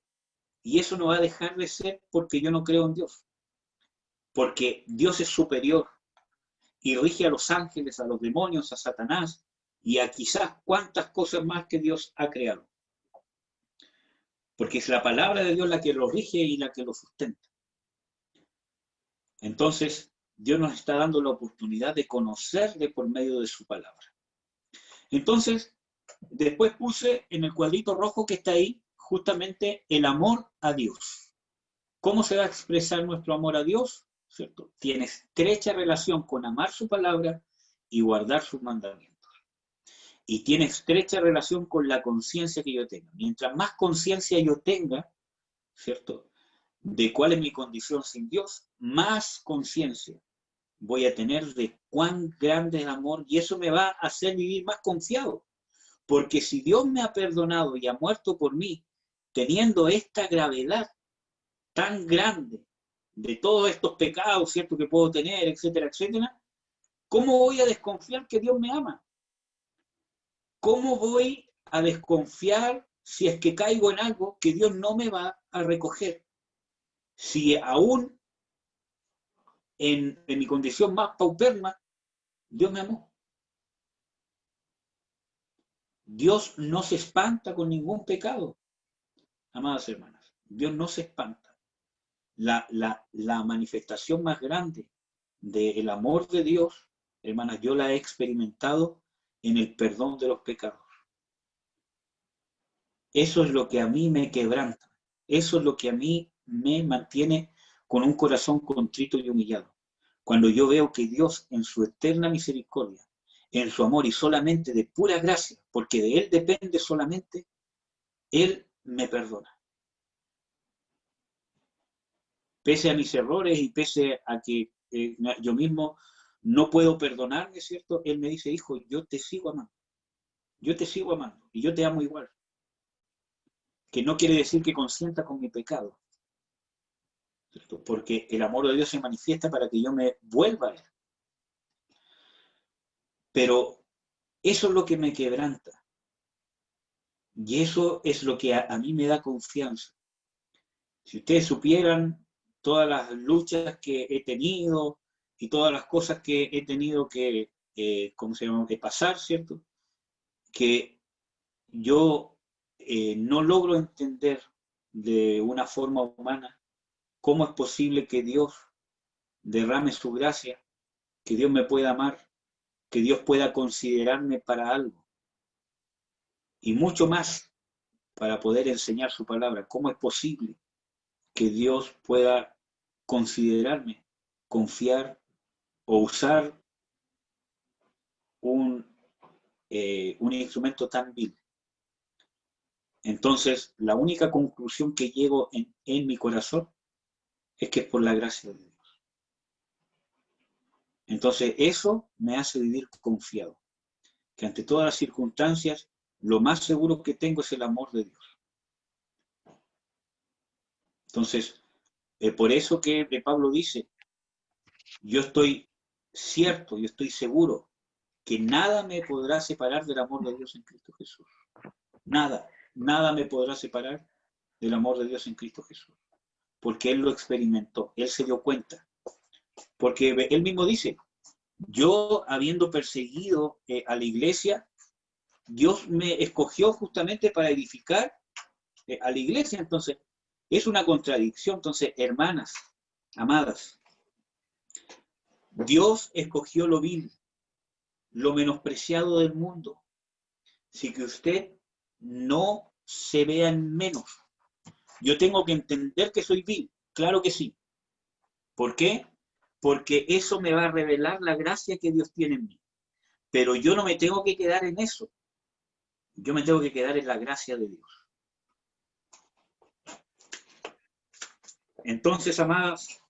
y eso no va a dejar de ser porque yo no creo en Dios, porque Dios es superior y rige a los ángeles, a los demonios, a Satanás y a quizás cuántas cosas más que Dios ha creado, porque es la palabra de Dios la que lo rige y la que lo sustenta. Entonces, Dios nos está dando la oportunidad de conocerle por medio de su palabra. Entonces, después puse en el cuadrito rojo que está ahí, justamente el amor a Dios. ¿Cómo se va a expresar nuestro amor a Dios? ¿Cierto? Tiene estrecha relación con amar su palabra y guardar sus mandamientos. Y tiene estrecha relación con la conciencia que yo tenga. Mientras más conciencia yo tenga, ¿cierto?, de cuál es mi condición sin Dios, más conciencia voy a tener de cuán grande es el amor, y eso me va a hacer vivir más confiado. Porque si Dios me ha perdonado y ha muerto por mí, teniendo esta gravedad tan grande de todos estos pecados, ¿cierto?, que puedo tener, etcétera, etcétera, ¿cómo voy a desconfiar que Dios me ama? ¿Cómo voy a desconfiar si es que caigo en algo que Dios no me va a recoger? Si aún en mi condición más paupérrima, Dios me amó. Dios no se espanta con ningún pecado, amadas hermanas. Dios no se espanta. La manifestación más grande del amor de Dios, hermanas, yo la he experimentado en el perdón de los pecados. Eso es lo que a mí me quebranta. Eso es lo que a mí me mantiene con un corazón contrito y humillado. Cuando yo veo que Dios, en su eterna misericordia, en su amor y solamente de pura gracia, porque de Él depende solamente, Él me perdona. Pese a mis errores y pese a que yo mismo no puedo perdonarme, ¿cierto? Él me dice, hijo, yo te sigo amando. Yo te sigo amando y yo te amo igual. Que no quiere decir que consienta con mi pecado, ¿cierto? Porque el amor de Dios se manifiesta para que yo me vuelva a Él. Pero eso es lo que me quebranta. Y eso es lo que a mí me da confianza. Si ustedes supieran todas las luchas que he tenido y todas las cosas que he tenido que, ¿cómo se llama?, que pasar, ¿cierto? Que yo no logro entender de una forma humana cómo es posible que Dios derrame su gracia, que Dios me pueda amar, que Dios pueda considerarme para algo. Y mucho más para poder enseñar su palabra. ¿Cómo es posible que Dios pueda considerarme, confiar o usar un instrumento tan vil? Entonces, la única conclusión que llego en mi corazón es que es por la gracia de Dios. Entonces, eso me hace vivir confiado, que ante todas las circunstancias, lo más seguro que tengo es el amor de Dios. Entonces, por eso que Pablo dice, yo estoy cierto, yo estoy seguro que nada me podrá separar del amor de Dios en Cristo Jesús. Nada, nada me podrá separar del amor de Dios en Cristo Jesús. Porque Él lo experimentó, Él se dio cuenta. Porque Él mismo dice, yo habiendo perseguido a la iglesia, Dios me escogió justamente para edificar a la iglesia. Entonces, es una contradicción. Entonces, hermanas, amadas, Dios escogió lo vil, lo menospreciado del mundo, así que usted no se vea en menos. Yo tengo que entender que soy vil, claro que sí. ¿Por qué? Porque eso me va a revelar la gracia que Dios tiene en mí. Pero yo no me tengo que quedar en eso. Yo me tengo que quedar en la gracia de Dios. Entonces, amadas,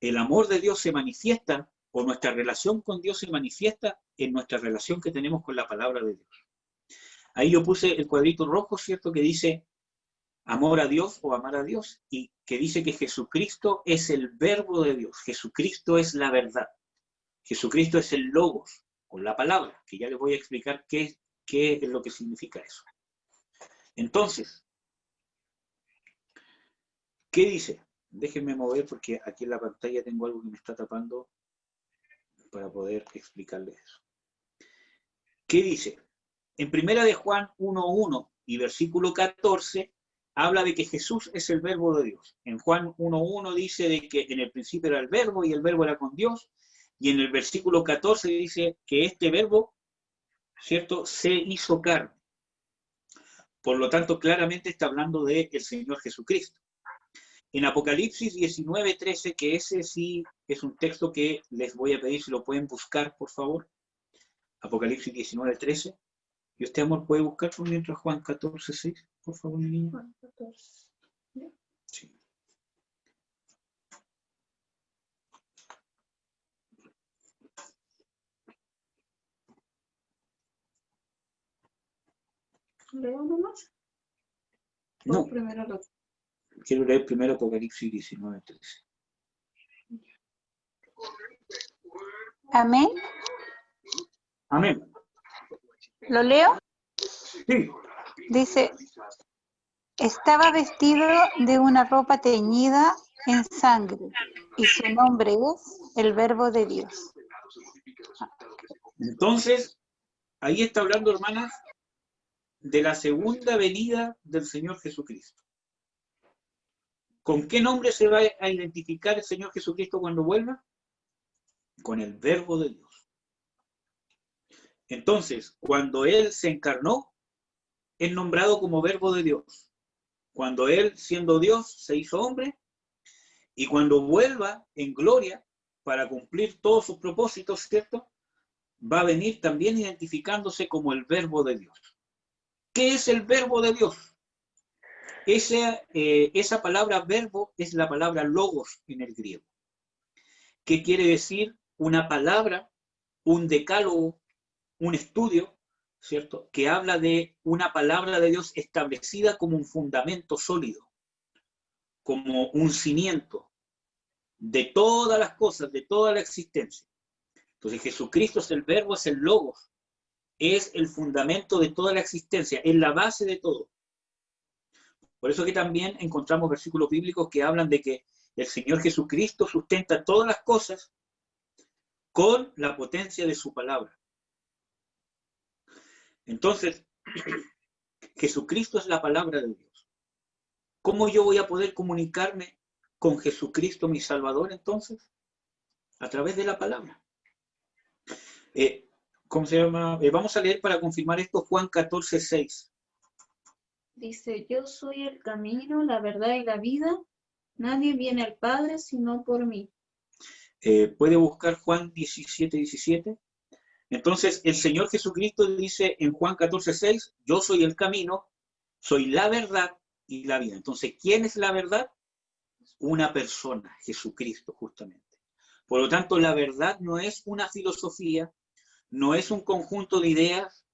el amor de Dios se manifiesta, o nuestra relación con Dios se manifiesta en nuestra relación que tenemos con la palabra de Dios. Ahí yo puse el cuadrito rojo, ¿cierto?, que dice, amor a Dios o amar a Dios, y que dice que Jesucristo es el verbo de Dios, Jesucristo es la verdad, Jesucristo es el logos, o la palabra, que ya les voy a explicar qué es lo que significa eso. Entonces, ¿qué dice? Déjenme mover porque aquí en la pantalla tengo algo que me está tapando para poder explicarles eso. ¿Qué dice? En primera de Juan 1:1 y versículo 14, habla de que Jesús es el verbo de Dios. En Juan 1:1 dice de que en el principio era el verbo y el verbo era con Dios. Y en el versículo 14 dice que este verbo, ¿cierto?, se hizo carne. Por lo tanto, claramente está hablando del Señor Jesucristo. En Apocalipsis 19:13, que ese sí es un texto que les voy a pedir si lo pueden buscar, por favor. Apocalipsis 19:13. ¿Y usted, amor, puede buscar por mientras Juan 14:6, por favor, mi niña?
Juan 14.
Sí.
¿Leo nomás?
No,
O primero lo...
quiero leer primero Apocalipsis 19:13.
Amén.
Amén.
¿Lo leo?
Sí.
Dice, estaba vestido de una ropa teñida en sangre, y su nombre es el Verbo de Dios.
Entonces, ahí está hablando, hermanas, de la segunda venida del Señor Jesucristo. ¿Con qué nombre se va a identificar el Señor Jesucristo cuando vuelva? Con el Verbo de Dios. Entonces, cuando Él se encarnó, es nombrado como Verbo de Dios. Cuando Él, siendo Dios, se hizo hombre, y cuando vuelva en gloria para cumplir todos sus propósitos, ¿cierto?, va a venir también identificándose como el Verbo de Dios. ¿Qué es el Verbo de Dios? Esa palabra verbo es la palabra logos en el griego. ¿Qué quiere decir? Una palabra, un decálogo, un estudio, ¿cierto?, que habla de una palabra de Dios establecida como un fundamento sólido, como un cimiento de todas las cosas, de toda la existencia. Entonces Jesucristo es el verbo, es el logos, es el fundamento de toda la existencia, es la base de todo. Por eso que también encontramos versículos bíblicos que hablan de que el Señor Jesucristo sustenta todas las cosas con la potencia de su palabra. Entonces, Jesucristo es la palabra de Dios. ¿Cómo yo voy a poder comunicarme con Jesucristo, mi Salvador, entonces? A través de la palabra. ¿Cómo se llama? Vamos a leer para confirmar esto Juan 14:6.
Dice, yo soy el camino, la verdad y la vida. Nadie viene al Padre sino por mí.
¿Puede buscar Juan 17:17? Entonces, el Señor Jesucristo dice en Juan 14:6, yo soy el camino, soy la verdad y la vida. Entonces, ¿quién es la verdad? Una persona, Jesucristo, justamente. Por lo tanto, la verdad no es una filosofía, no es un conjunto de ideas,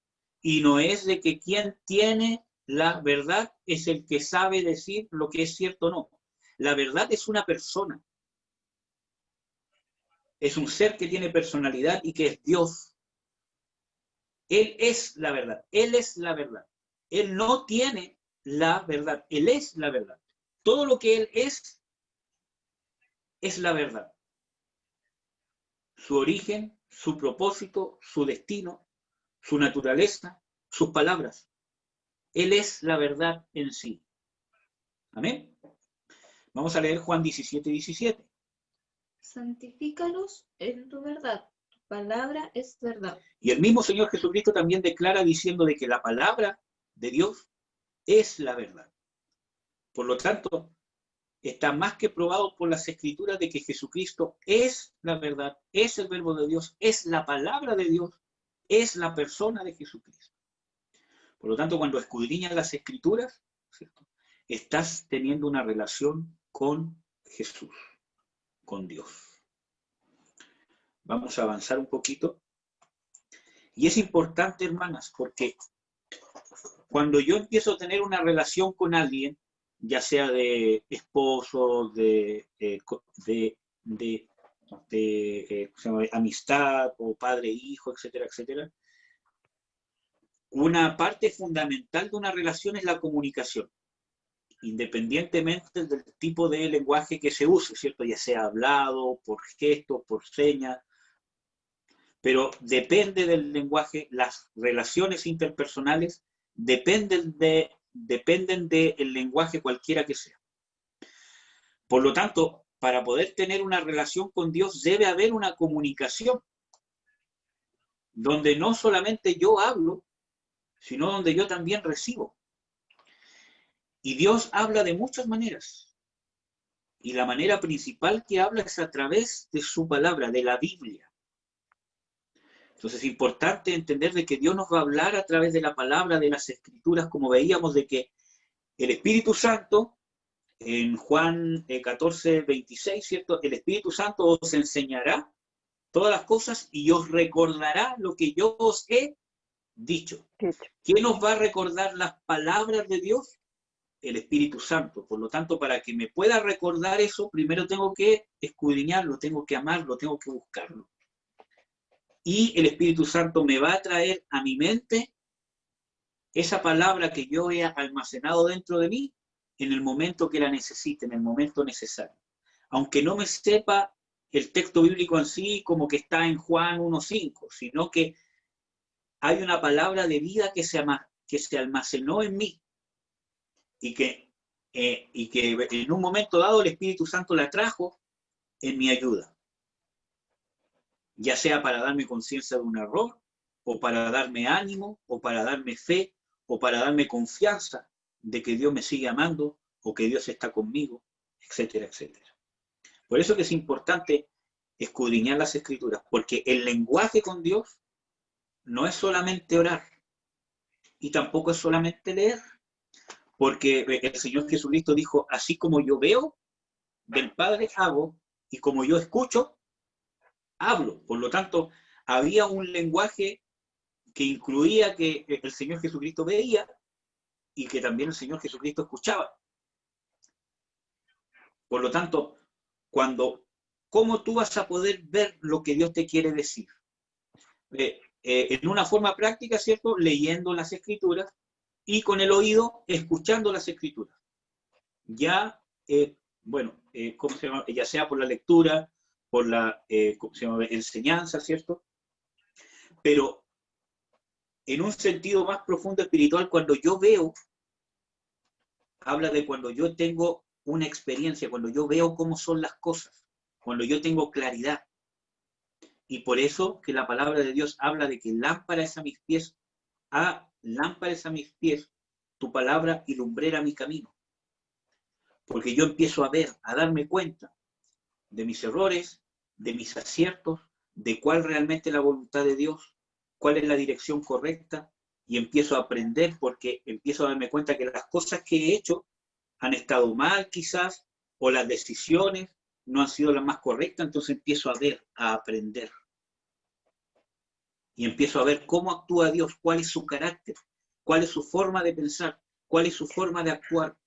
y no es de que quien tiene la verdad es el que sabe decir lo que es cierto o no. La verdad es una persona. Es un ser que tiene personalidad y que es Dios. Él es la verdad. Él es la verdad. Él no tiene la verdad. Él es la verdad. Todo lo que Él es la verdad. Su origen, su propósito, su destino, su naturaleza, sus palabras. Él es la verdad en sí. Amén. Vamos a leer Juan 17:17.
Santifícalos en tu verdad. Tu palabra es verdad.
Y el mismo Señor Jesucristo también declara diciendo de que la palabra de Dios es la verdad. Por lo tanto, está más que probado por las Escrituras de que Jesucristo es la verdad, es el verbo de Dios, es la palabra de Dios, es la persona de Jesucristo. Por lo tanto, cuando escudriñas las Escrituras, ¿cierto?, estás teniendo una relación con Jesús, con Dios. Vamos a avanzar un poquito. Y es importante, hermanas, porque cuando yo empiezo a tener una relación con alguien, ya sea de esposo, amistad o padre, hijo, etcétera, etcétera. Una parte fundamental de una relación es la comunicación, independientemente del tipo de lenguaje que se use, ¿cierto? Ya sea hablado, por gestos, por señas, pero depende del lenguaje, las relaciones interpersonales dependen del lenguaje cualquiera que sea. Por lo tanto, para poder tener una relación con Dios debe haber una comunicación, donde no solamente yo hablo, sino donde yo también recibo. Y Dios habla de muchas maneras. Y la manera principal que habla es a través de su palabra, de la Biblia. Entonces es importante entender de que Dios nos va a hablar a través de la palabra, de las Escrituras, como veíamos de que el Espíritu Santo, en Juan 14, 26, ¿cierto? El Espíritu Santo os enseñará todas las cosas y os recordará lo que yo os he dicho. ¿Quién nos va a recordar las palabras de Dios? El Espíritu Santo. Por lo tanto, para que me pueda recordar eso, primero tengo que escudriñarlo, tengo que amarlo, tengo que buscarlo. Y el Espíritu Santo me va a traer a mi mente esa palabra que yo he almacenado dentro de mí en el momento que la necesite, en el momento necesario. Aunque no me sepa el texto bíblico en sí como que está en Juan 1.5, sino que hay una palabra de vida que se almacenó en mí y que en un momento dado el Espíritu Santo la trajo en mi ayuda. Ya sea para darme conciencia de un error, o para darme ánimo, o para darme fe, o para darme confianza de que Dios me sigue amando, o que Dios está conmigo, etcétera, etcétera. Por eso que es importante escudriñar las Escrituras, porque el lenguaje con Dios no es solamente orar, y tampoco es solamente leer, porque el Señor Jesucristo dijo, así como yo veo, del Padre hago, y como yo escucho, hablo. Por lo tanto, había un lenguaje que incluía que el Señor Jesucristo veía y que también el Señor Jesucristo escuchaba. Por lo tanto, ¿cómo tú vas a poder ver lo que Dios te quiere decir? En una forma práctica, ¿cierto? Leyendo las Escrituras y con el oído escuchando las Escrituras. Ya, ¿cómo se llama? Ya sea por la lectura, por la enseñanza, ¿cierto? Pero en un sentido más profundo espiritual, cuando yo veo, habla de cuando yo tengo una experiencia, cuando yo veo cómo son las cosas, cuando yo tengo claridad. Y por eso que la palabra de Dios habla de que lámpara es a mis pies, tu palabra y lumbrera mi camino. Porque yo empiezo a ver, a darme cuenta de mis errores, de mis aciertos, de cuál realmente es la voluntad de Dios, cuál es la dirección correcta, y empiezo a aprender porque empiezo a darme cuenta que las cosas que he hecho han estado mal quizás, o las decisiones no han sido las más correctas, entonces empiezo a ver, a aprender. Y empiezo a ver cómo actúa Dios, cuál es su carácter, cuál es su forma de pensar, cuál es su forma de actuar.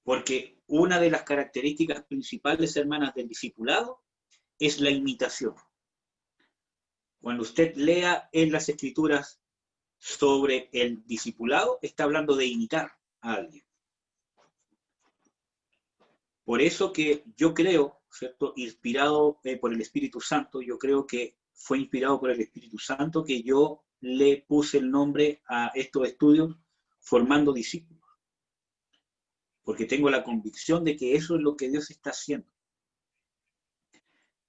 Porque una de las características principales, hermanas, del discipulado es la imitación. Cuando usted lea en las Escrituras sobre el discipulado, está hablando de imitar a alguien. Por eso que yo creo, ¿cierto? Inspirado por el Espíritu Santo, yo creo que fue inspirado por el Espíritu Santo que yo le puse el nombre a estos estudios, formando discípulos. Porque tengo la convicción de que eso es lo que Dios está haciendo.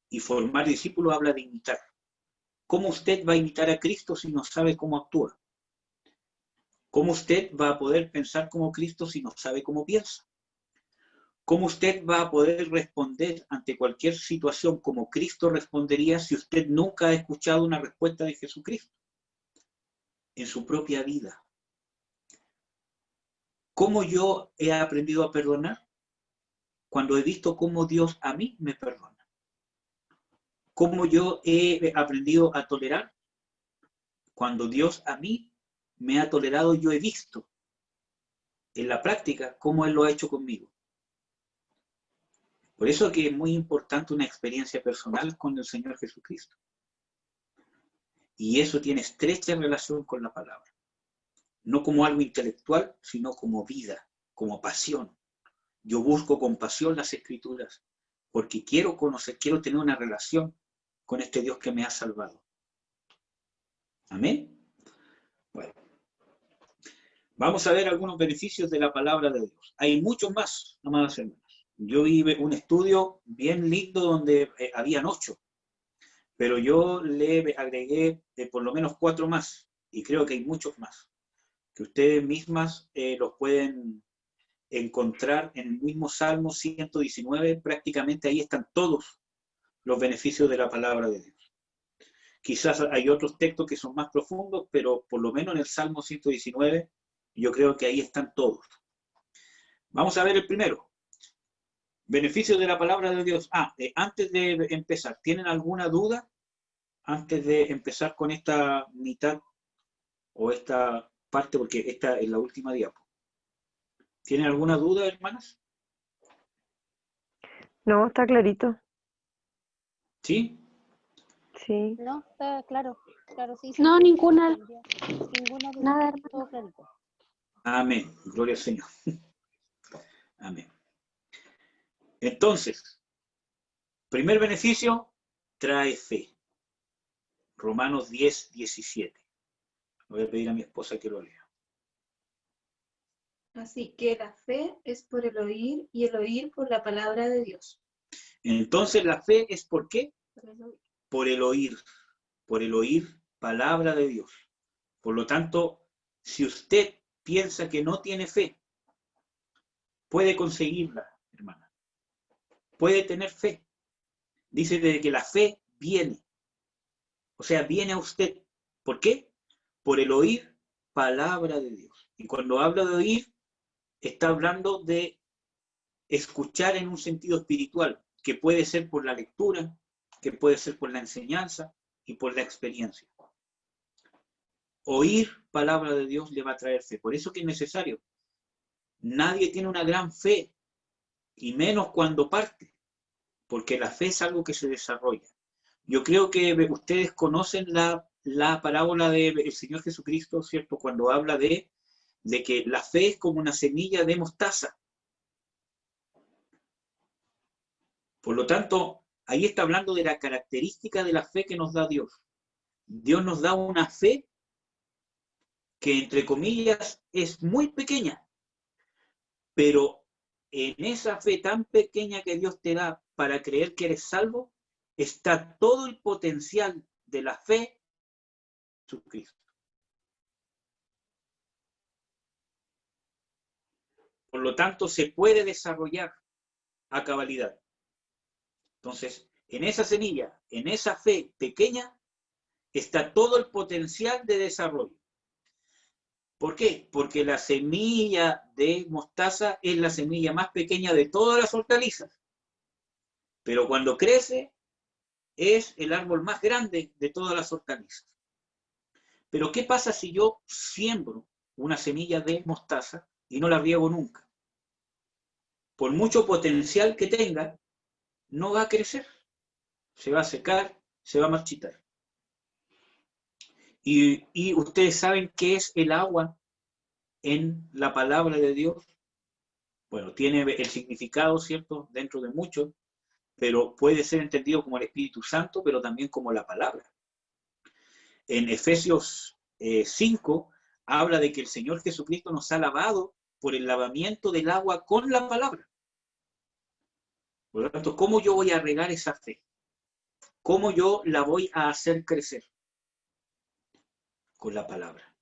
Y formar discípulos habla de imitar. ¿Cómo usted va a imitar a Cristo si no sabe cómo actúa? ¿Cómo usted va a poder pensar como Cristo si no sabe cómo piensa? ¿Cómo usted va a poder responder ante cualquier situación como Cristo respondería si usted nunca ha escuchado una respuesta de Jesucristo en su propia vida? ¿Cómo yo he aprendido a perdonar? Cuando he visto cómo Dios a mí me perdona. ¿Cómo yo he aprendido a tolerar? Cuando Dios a mí me ha tolerado, yo he visto en la práctica cómo Él lo ha hecho conmigo. Por eso que es muy importante una experiencia personal con el Señor Jesucristo. Y eso tiene estrecha relación con la palabra. No como algo intelectual, sino como vida, como pasión. Yo busco con pasión las Escrituras, porque quiero conocer, quiero tener una relación con este Dios que me ha salvado. Amén. Bueno, vamos a ver algunos beneficios de la palabra de Dios. Hay muchos más, amadas hermanas. Yo vi un estudio bien lindo donde habían 8, pero yo le agregué por lo menos 4 más, y creo que hay muchos más, que ustedes mismas los pueden encontrar en el mismo Salmo 119, prácticamente ahí están todos los beneficios de la palabra de Dios. Quizás hay otros textos que son más profundos, pero por lo menos en el Salmo 119, yo creo que ahí están todos. Vamos a ver el primero. Beneficios de la palabra de Dios. Antes de empezar, ¿tienen alguna duda? Antes de empezar con esta mitad o esta parte, porque esta es la última diapo. ¿Tienen alguna duda, hermanas?
No, está clarito.
¿Sí?
Sí.
No, está claro, claro, sí.
No,
sí,
ninguna.
Ninguna duda.
Nada,
Todo
hermano.
clarito.
Amén. Gloria al Señor. Amén. Entonces, primer beneficio, trae fe. Romanos 10, 17. Voy a pedir a mi esposa que lo lea.
Así que la fe es por el oír y el oír por la palabra de Dios.
Entonces, la fe es ¿por qué?
Por el oír.
Por el oír palabra de Dios. Por lo tanto, si usted piensa que no tiene fe, puede conseguirla, hermana. Puede tener fe. Dice de que la fe viene. O sea, viene a usted. ¿Por qué? Por el oír palabra de Dios. Y cuando habla de oír, está hablando de escuchar en un sentido espiritual, que puede ser por la lectura, que puede ser por la enseñanza y por la experiencia. Oír palabra de Dios le va a traer fe. Por eso que es necesario. Nadie tiene una gran fe, y menos cuando parte, porque la fe es algo que se desarrolla. Yo creo que ustedes conocen la parábola del Señor Jesucristo, ¿cierto? Cuando habla de que la fe es como una semilla de mostaza. Por lo tanto, ahí está hablando de la característica de la fe que nos da Dios. Dios nos da una fe que, entre comillas, es muy pequeña, pero en esa fe tan pequeña que Dios te da para creer que eres salvo, está todo el potencial de la fe en Jesucristo. Por lo tanto, se puede desarrollar a cabalidad. Entonces, en esa semilla, en esa fe pequeña, está todo el potencial de desarrollo. ¿Por qué? Porque la semilla de mostaza es la semilla más pequeña de todas las hortalizas. Pero cuando crece, es el árbol más grande de todas las hortalizas. Pero ¿qué pasa si yo siembro una semilla de mostaza y no la riego nunca? Por mucho potencial que tenga, no va a crecer. Se va a secar, se va a marchitar. Y ustedes saben qué es el agua en la palabra de Dios. Bueno, tiene el significado, ¿cierto?, dentro de muchos, pero puede ser entendido como el Espíritu Santo, pero también como la palabra. En Efesios 5 habla de que el Señor Jesucristo nos ha lavado por el lavamiento del agua con la palabra. Por lo tanto, ¿cómo yo voy a regar esa fe? ¿Cómo yo la voy a hacer crecer? Con la palabra.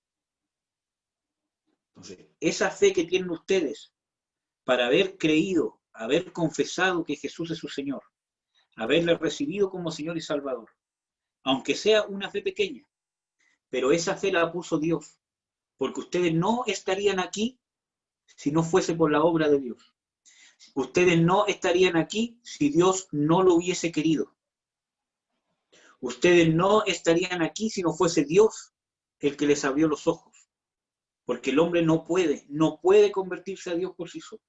Entonces, esa fe que tienen ustedes para haber creído, haber confesado que Jesús es su Señor, haberle recibido como Señor y Salvador, aunque sea una fe pequeña, pero esa fe la puso Dios, porque ustedes no estarían aquí si no fuese por la obra de Dios. Ustedes no estarían aquí si Dios no lo hubiese querido. Ustedes no estarían aquí si no fuese Dios el que les abrió los ojos. Porque el hombre no puede convertirse a Dios por sí solo.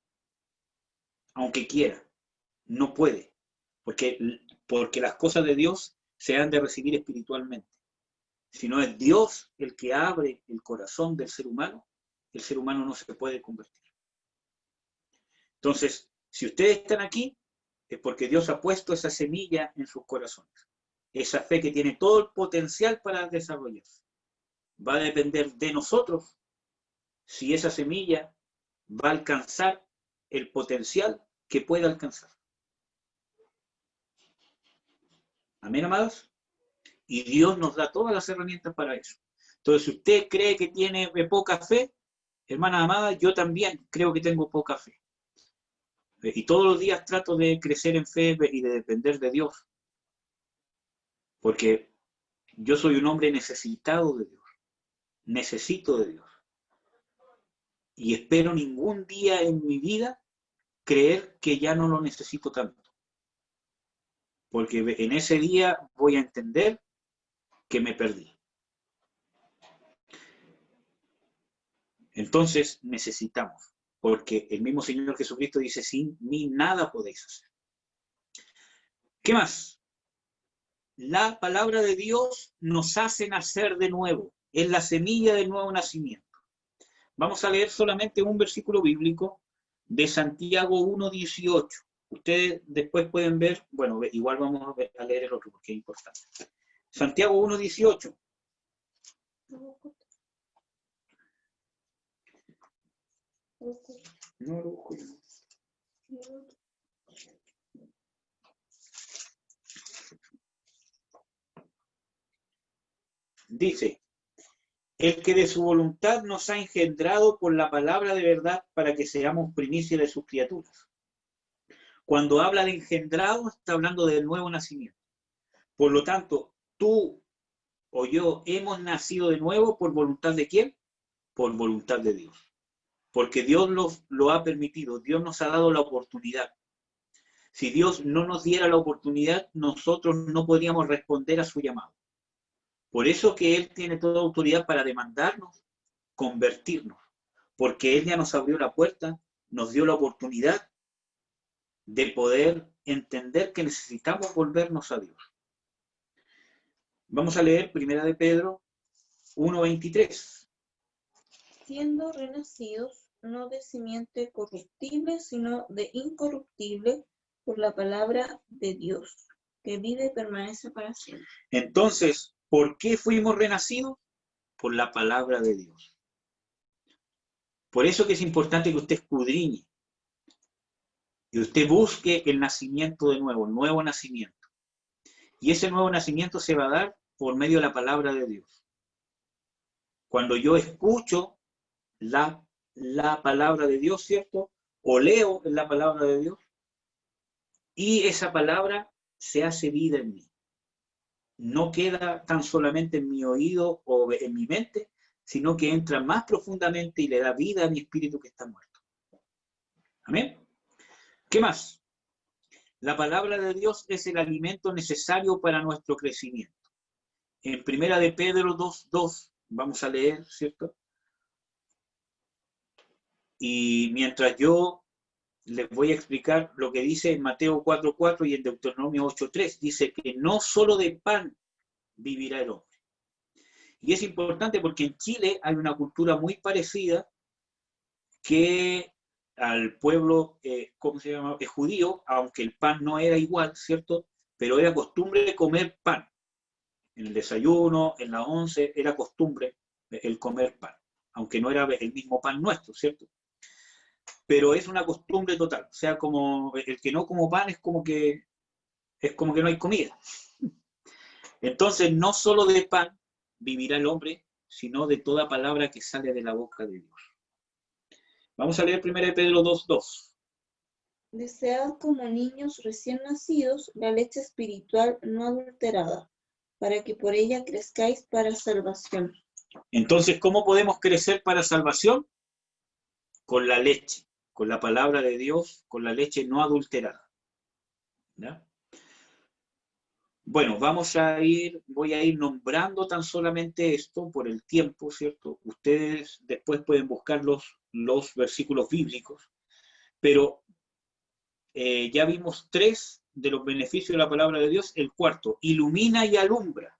Aunque quiera, no puede. Porque las cosas de Dios se han de recibir espiritualmente. Si no es Dios el que abre el corazón del ser humano, el ser humano no se puede convertir. Entonces, si ustedes están aquí, es porque Dios ha puesto esa semilla en sus corazones. Esa fe que tiene todo el potencial para desarrollarse. Va a depender de nosotros si esa semilla va a alcanzar el potencial que puede alcanzar. Amén, amados. Y Dios nos da todas las herramientas para eso. Entonces, si usted cree que tiene poca fe, hermana amada, yo también creo que tengo poca fe. Y todos los días trato de crecer en fe y de depender de Dios. Porque yo soy un hombre necesitado de Dios. Necesito de Dios. Y espero ningún día en mi vida creer que ya no lo necesito tanto. Porque en ese día voy a entender que me perdí. Entonces necesitamos, porque el mismo Señor Jesucristo dice, sin mí nada podéis hacer. ¿Qué más? La palabra de Dios nos hace nacer de nuevo. Es la semilla del nuevo nacimiento. Vamos a leer solamente un versículo bíblico de Santiago 1:18. Ustedes después pueden ver, bueno, igual vamos a leer el otro porque es importante. Santiago 1:18. No lo busco yo. Dice, el que de su voluntad nos ha engendrado por la palabra de verdad para que seamos primicia de sus criaturas. Cuando habla de engendrado, está hablando del nuevo nacimiento. Por lo tanto, tú o yo hemos nacido de nuevo por voluntad de ¿quién? Por voluntad de Dios. Porque Dios lo ha permitido, Dios nos ha dado la oportunidad. Si Dios no nos diera la oportunidad, nosotros no podríamos responder a su llamado. Por eso que Él tiene toda autoridad para demandarnos, convertirnos. Porque Él ya nos abrió la puerta, nos dio la oportunidad de poder entender que necesitamos volvernos a Dios. Vamos a leer 1 de Pedro 1:23.
Siendo renacidos, no de simiente corruptible, sino de incorruptible, por la palabra de Dios, que vive y permanece para siempre.
Entonces, ¿por qué fuimos renacidos? Por la palabra de Dios. Por eso que es importante que usted escudriñe y usted busque el nacimiento de nuevo, el nuevo nacimiento. Y ese nuevo nacimiento se va a dar por medio de la palabra de Dios. Cuando yo escucho la palabra de Dios, ¿cierto? O leo la palabra de Dios, y esa palabra se hace vida en mí. No queda tan solamente en mi oído o en mi mente, sino que entra más profundamente y le da vida a mi espíritu que está muerto. Amén. ¿Qué más? La palabra de Dios es el alimento necesario para nuestro crecimiento. En 1 de Pedro 2:2, vamos a leer, ¿cierto? Y mientras yo les voy a explicar lo que dice en Mateo 4:4 y en Deuteronomio 8:3, dice que no solo de pan vivirá el hombre. Y es importante porque en Chile hay una cultura muy parecida que al pueblo, ¿cómo se llama? Judío, aunque el pan no era igual, ¿cierto? Pero era costumbre comer pan. En el desayuno, en la once, era costumbre el comer pan, aunque no era el mismo pan nuestro, ¿cierto? Pero es una costumbre total. O sea, como el que no come pan es como que no hay comida. Entonces, no solo de pan vivirá el hombre, sino de toda palabra que sale de la boca de Dios. Vamos a leer 1 Pedro 2:2.
Desead como niños recién nacidos la leche espiritual no adulterada, para que por ella crezcáis para salvación.
Entonces, ¿cómo podemos crecer para salvación? Con la leche, con la palabra de Dios, con la leche no adulterada. ¿Ya? Bueno, voy a ir nombrando tan solamente esto por el tiempo, ¿cierto? Ustedes después pueden buscar los versículos bíblicos, pero ya vimos 3 de los beneficios de la palabra de Dios. El cuarto, ilumina y alumbra.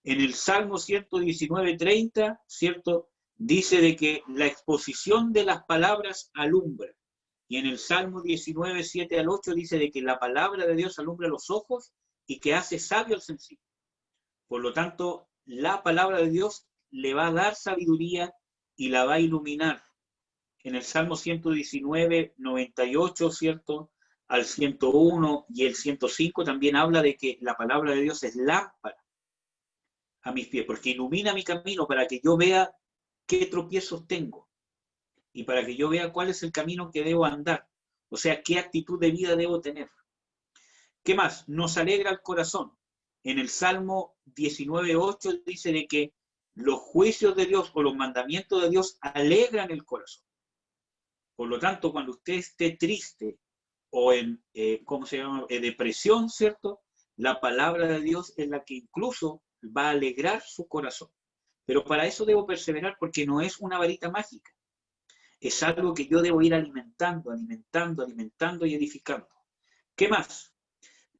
En el Salmo 119:30, ¿cierto? Dice de que la exposición de las palabras alumbra. Y en el Salmo 19:7 al 8 dice de que la palabra de Dios alumbra los ojos y que hace sabio al sencillo. Por lo tanto, la palabra de Dios le va a dar sabiduría y la va a iluminar. En el Salmo 119:98, ¿cierto? Al 101 y el 105 también habla de que la palabra de Dios es lámpara a mis pies, porque ilumina mi camino para que yo vea qué tropiezos tengo y para que yo vea cuál es el camino que debo andar, o sea, qué actitud de vida debo tener. ¿Qué más? Nos alegra el corazón. En el Salmo 19:8 dice de que los juicios de Dios o los mandamientos de Dios alegran el corazón. Por lo tanto, cuando usted esté triste o en, depresión, ¿cierto? La palabra de Dios es la que incluso va a alegrar su corazón. Pero para eso debo perseverar, porque no es una varita mágica. Es algo que yo debo ir alimentando y edificando. ¿Qué más?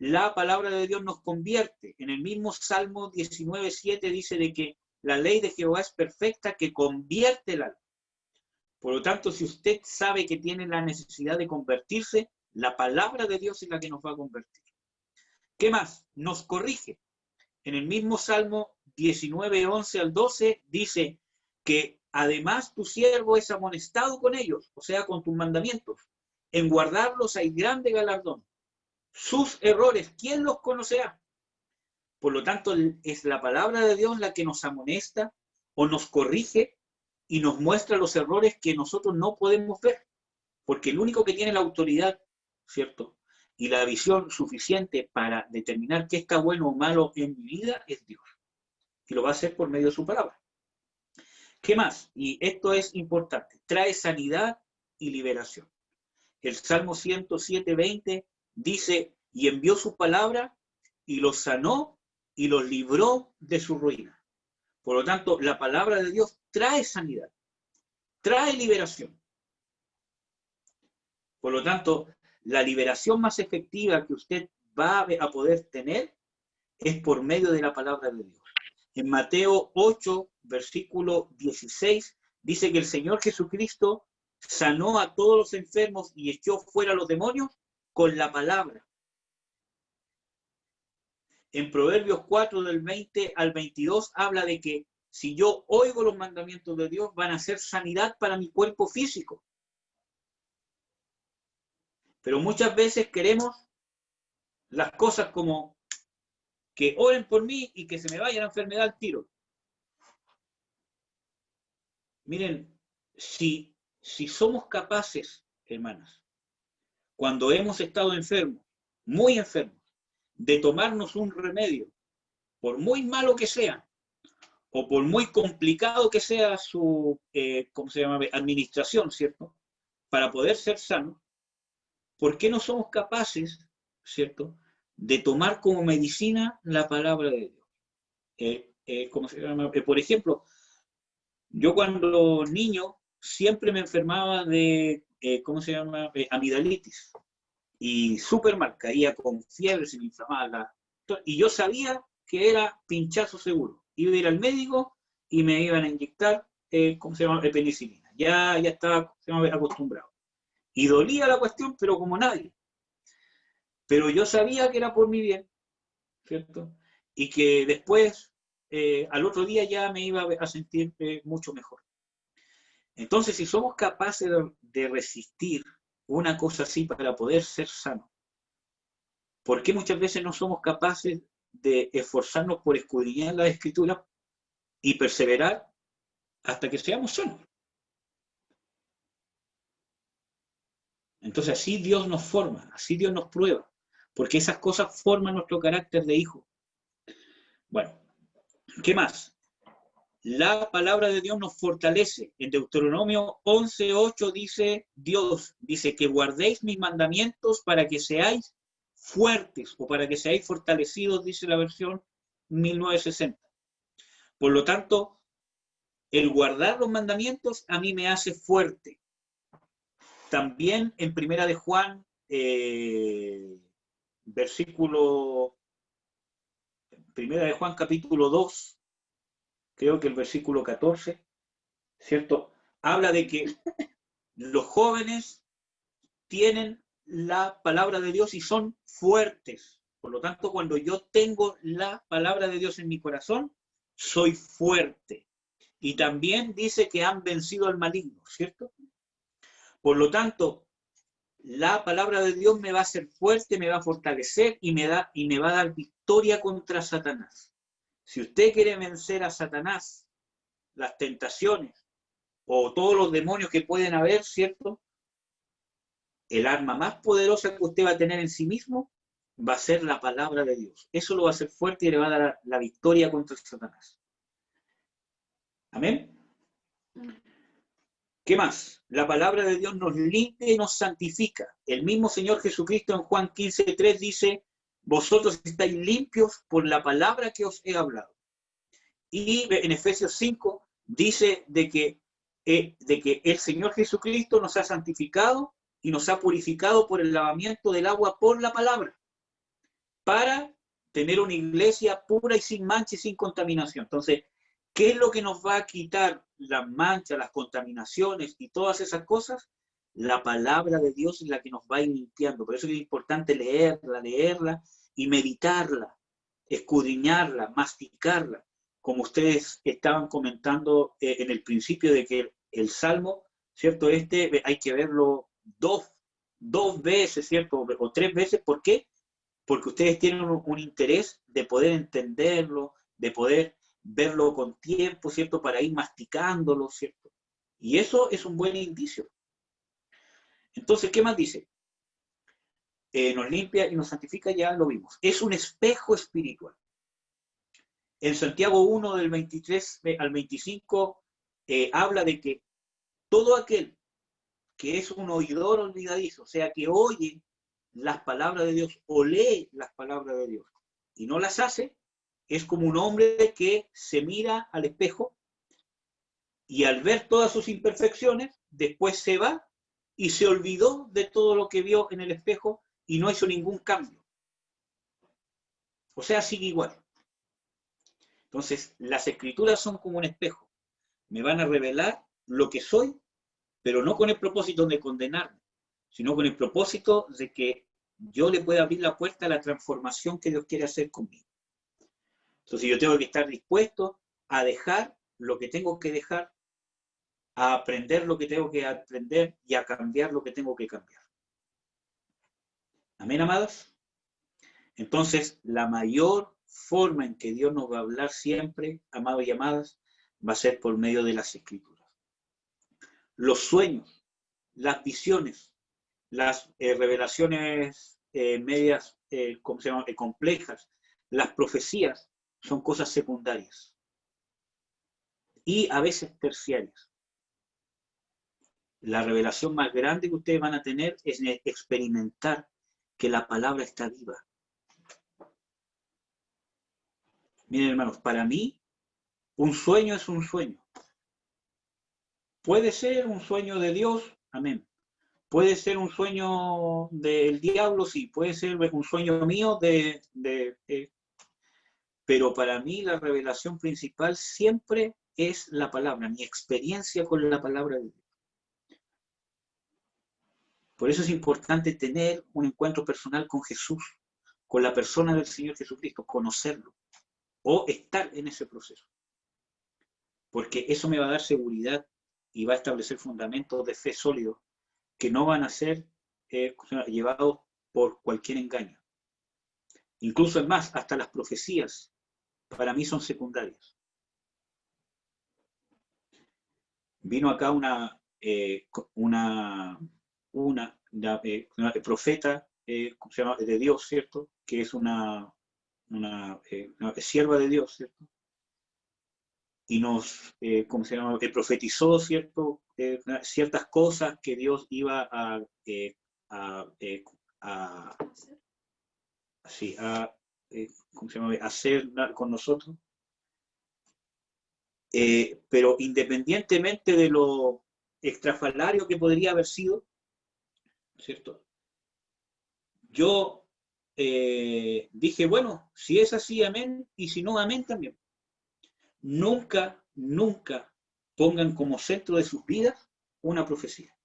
La palabra de Dios nos convierte. En el mismo Salmo 19:7 dice de que la ley de Jehová es perfecta, que convierte el alma. Por lo tanto, si usted sabe que tiene la necesidad de convertirse, la palabra de Dios es la que nos va a convertir. ¿Qué más? Nos corrige. En el mismo Salmo 19:11 al 12 dice que además tu siervo es amonestado con ellos, o sea, con tus mandamientos. En guardarlos hay grande galardón. Sus errores, ¿quién los conocerá? Por lo tanto, es la palabra de Dios la que nos amonesta o nos corrige y nos muestra los errores que nosotros no podemos ver, porque el único que tiene la autoridad, ¿cierto?, y la visión suficiente para determinar qué está bueno o malo en mi vida es Dios. Y lo va a hacer por medio de su palabra. ¿Qué más? Y esto es importante. Trae sanidad y liberación. El Salmo 107:20 dice, y envió su palabra y los sanó y los libró de su ruina. Por lo tanto, la palabra de Dios trae sanidad, trae liberación. Por lo tanto, la liberación más efectiva que usted va a poder tener es por medio de la palabra de Dios. En Mateo 8, versículo 16, dice que el Señor Jesucristo sanó a todos los enfermos y echó fuera a los demonios con la palabra. En Proverbios 4, del 20 al 22, habla de que si yo oigo los mandamientos de Dios, van a ser sanidad para mi cuerpo físico. Pero muchas veces queremos las cosas como que oren por mí y que se me vaya la enfermedad al tiro. Miren, si somos capaces, hermanas, cuando hemos estado enfermos, muy enfermos, de tomarnos un remedio, por muy malo que sea, o por muy complicado que sea su, administración, ¿cierto?, para poder ser sanos, ¿por qué no somos capaces, ¿cierto?, de tomar como medicina la palabra de Dios? Por ejemplo, yo cuando niño siempre me enfermaba de, amigdalitis. Y súper mal, caía con fiebre, se me inflamaba. Y yo sabía que era pinchazo seguro. Iba a ir al médico y me iban a inyectar, penicilina. Ya estaba acostumbrado. Y dolía la cuestión, pero como nadie. Pero yo sabía que era por mi bien, ¿cierto? Y que después, al otro día ya me iba a sentir mucho mejor. Entonces, si somos capaces de resistir una cosa así para poder ser sanos, ¿por qué muchas veces no somos capaces de esforzarnos por escudriñar la Escritura y perseverar hasta que seamos sanos? Entonces así Dios nos forma, así Dios nos prueba, porque esas cosas forman nuestro carácter de hijo. Bueno, ¿qué más? La palabra de Dios nos fortalece. En Deuteronomio 11:8 dice Dios, dice que guardéis mis mandamientos para que seáis fuertes o para que seáis fortalecidos, dice la versión 1960. Por lo tanto, el guardar los mandamientos a mí me hace fuerte. También en Primera de Juan, Primera de Juan capítulo 2, creo que el versículo 14, ¿cierto? Habla de que los jóvenes tienen la palabra de Dios y son fuertes. Por lo tanto, cuando yo tengo la palabra de Dios en mi corazón, soy fuerte. Y también dice que han vencido al maligno, ¿cierto? Por lo tanto, la palabra de Dios me va a hacer fuerte, me va a fortalecer y me va a dar victoria contra Satanás. Si usted quiere vencer a Satanás, las tentaciones o todos los demonios que pueden haber, ¿cierto? El arma más poderosa que usted va a tener en sí mismo va a ser la palabra de Dios. Eso lo va a hacer fuerte y le va a dar la victoria contra Satanás. Amén. ¿Qué más? La palabra de Dios nos limpia y nos santifica. El mismo Señor Jesucristo en Juan 15:3 dice, vosotros estáis limpios por la palabra que os he hablado. Y en Efesios 5 dice de que el Señor Jesucristo nos ha santificado y nos ha purificado por el lavamiento del agua por la palabra, para tener una iglesia pura y sin mancha y sin contaminación. Entonces, ¿qué es lo que nos va a quitar las manchas, las contaminaciones y todas esas cosas? La palabra de Dios es la que nos va a ir limpiando. Por eso es importante leerla y meditarla, escudriñarla, masticarla. Como ustedes estaban comentando en el principio de que el Salmo, ¿cierto? Hay que verlo dos veces, ¿cierto? O 3 veces. ¿Por qué? Porque ustedes tienen un interés de poder entenderlo, de poder verlo con tiempo, ¿cierto? Para ir masticándolo, ¿cierto? Y eso es un buen indicio. Entonces, ¿qué más dice? Nos limpia y nos santifica, ya lo vimos. Es un espejo espiritual. En Santiago 1, del 23 al 25, habla de que todo aquel que es un oidor olvidadizo, o sea, que oye las palabras de Dios o lee las palabras de Dios y no las hace, es como un hombre que se mira al espejo y al ver todas sus imperfecciones, después se va y se olvidó de todo lo que vio en el espejo y no hizo ningún cambio. O sea, sigue igual. Entonces, las escrituras son como un espejo. Me van a revelar lo que soy, pero no con el propósito de condenarme, sino con el propósito de que yo le pueda abrir la puerta a la transformación que Dios quiere hacer conmigo. Entonces yo tengo que estar dispuesto a dejar lo que tengo que dejar, a aprender lo que tengo que aprender y a cambiar lo que tengo que cambiar. ¿Amén, amados? Entonces, la mayor forma en que Dios nos va a hablar siempre, amados y amadas, va a ser por medio de las Escrituras. Los sueños, las visiones, las revelaciones medias, ¿cómo se llama? Complejas, las profecías, son cosas secundarias y a veces terciarias. La revelación más grande que ustedes van a tener es experimentar que la palabra está viva. Miren, hermanos, para mí un sueño es un sueño. Puede ser un sueño de Dios, amén. Puede ser un sueño del diablo, sí. Puede ser un sueño mío pero para mí la revelación principal siempre es la palabra, mi experiencia con la palabra de Dios. Por eso es importante tener un encuentro personal con Jesús, con la persona del Señor Jesucristo, conocerlo o estar en ese proceso. Porque eso me va a dar seguridad y va a establecer fundamentos de fe sólidos que no van a ser llevados por cualquier engaño. Incluso es más, hasta las profecías para mí son secundarias. Vino acá una profeta ¿cómo se llama? De Dios, ¿cierto? Que es una sierva de Dios, ¿cierto? Y nos, ¿cómo se llama? Profetizó, ¿cierto? Ciertas cosas que Dios iba a así, ¿cómo se llama? Hacer con nosotros. Pero independientemente de lo extrafalario que podría haber sido, ¿cierto? Yo dije, bueno, si es así, amén, y si no, amén también. Nunca, nunca pongan como centro de sus vidas una profecía.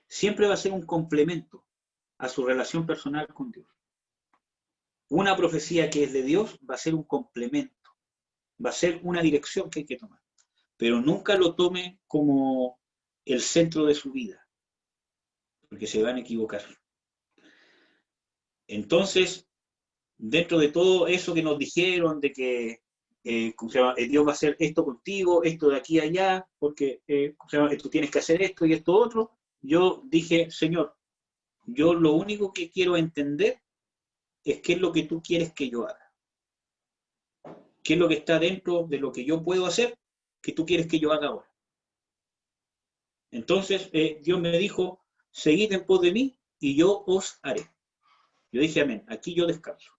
Siempre va a ser un complemento a su relación personal con Dios. Una profecía que es de Dios va a ser un complemento, va a ser una dirección que hay que tomar, pero nunca lo tome como el centro de su vida, porque se van a equivocar. Entonces, dentro de todo eso que nos dijeron de que Dios va a hacer esto contigo, esto de aquí a allá, porque tú tienes que hacer esto y esto otro, yo dije, Señor, yo lo único que quiero entender es qué es lo que tú quieres que yo haga. ¿Qué es lo que está dentro de lo que yo puedo hacer que tú quieres que yo haga ahora? Entonces Dios me dijo, seguid en pos de mí y yo os haré. Yo dije, amén, aquí yo descanso.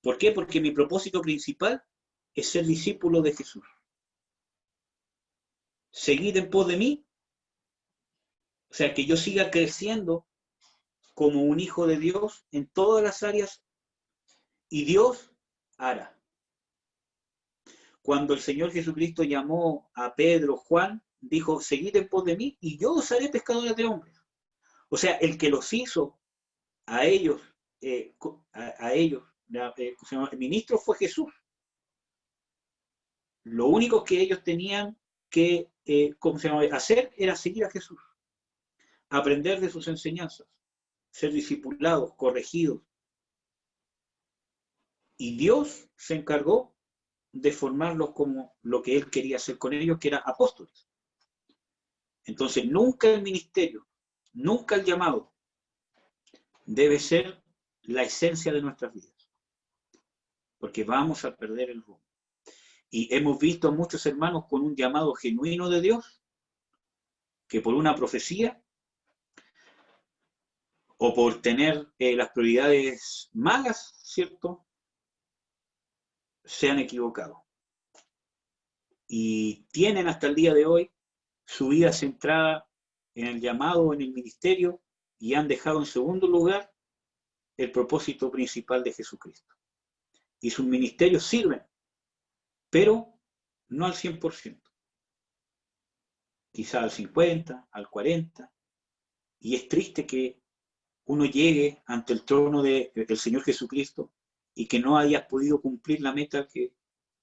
¿Por qué? Porque mi propósito principal es ser discípulo de Jesús. Seguid en pos de mí, o sea, que yo siga creciendo como un hijo de Dios en todas las áreas y Dios hará. Cuando el Señor Jesucristo llamó a Pedro, Juan, dijo, seguid en pos de mí y yo os haré pescadores de hombres. O sea, el que los hizo a ellos, el ministro fue Jesús. Lo único que ellos tenían que hacer era seguir a Jesús, aprender de sus enseñanzas, ser discipulados, corregidos. Y Dios se encargó de formarlos como lo que Él quería hacer con ellos, que era apóstoles. Entonces, nunca el ministerio, nunca el llamado debe ser la esencia de nuestras vidas, porque vamos a perder el rumbo. Y hemos visto a muchos hermanos con un llamado genuino de Dios, que por una profecía o por tener las prioridades malas, ¿cierto?, se han equivocado. Y tienen hasta el día de hoy su vida centrada en el llamado, en el ministerio, y han dejado en segundo lugar el propósito principal de Jesucristo. Y sus ministerios sirven, pero no al 100%. Quizá al 50%, al 40%. Y es triste que uno llegue ante el trono del Señor Jesucristo y que no hayas podido cumplir la meta que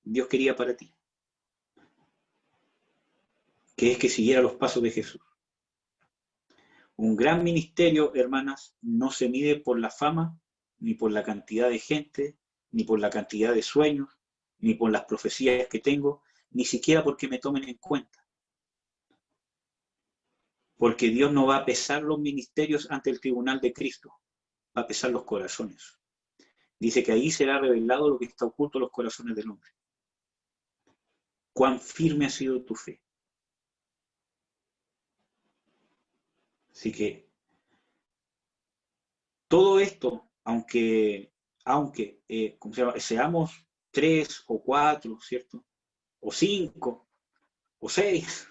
Dios quería para ti, que es que siguiera los pasos de Jesús. Un gran ministerio, hermanas, no se mide por la fama, ni por la cantidad de gente, ni por la cantidad de sueños, ni por las profecías que tengo, ni siquiera porque me tomen en cuenta. Porque Dios no va a pesar los ministerios ante el tribunal de Cristo, va a pesar los corazones. Dice que ahí será revelado lo que está oculto en los corazones del hombre. ¿Cuán firme ha sido tu fe? Así que todo esto, aunque seamos 3 o 4, ¿cierto? O 5 o 6,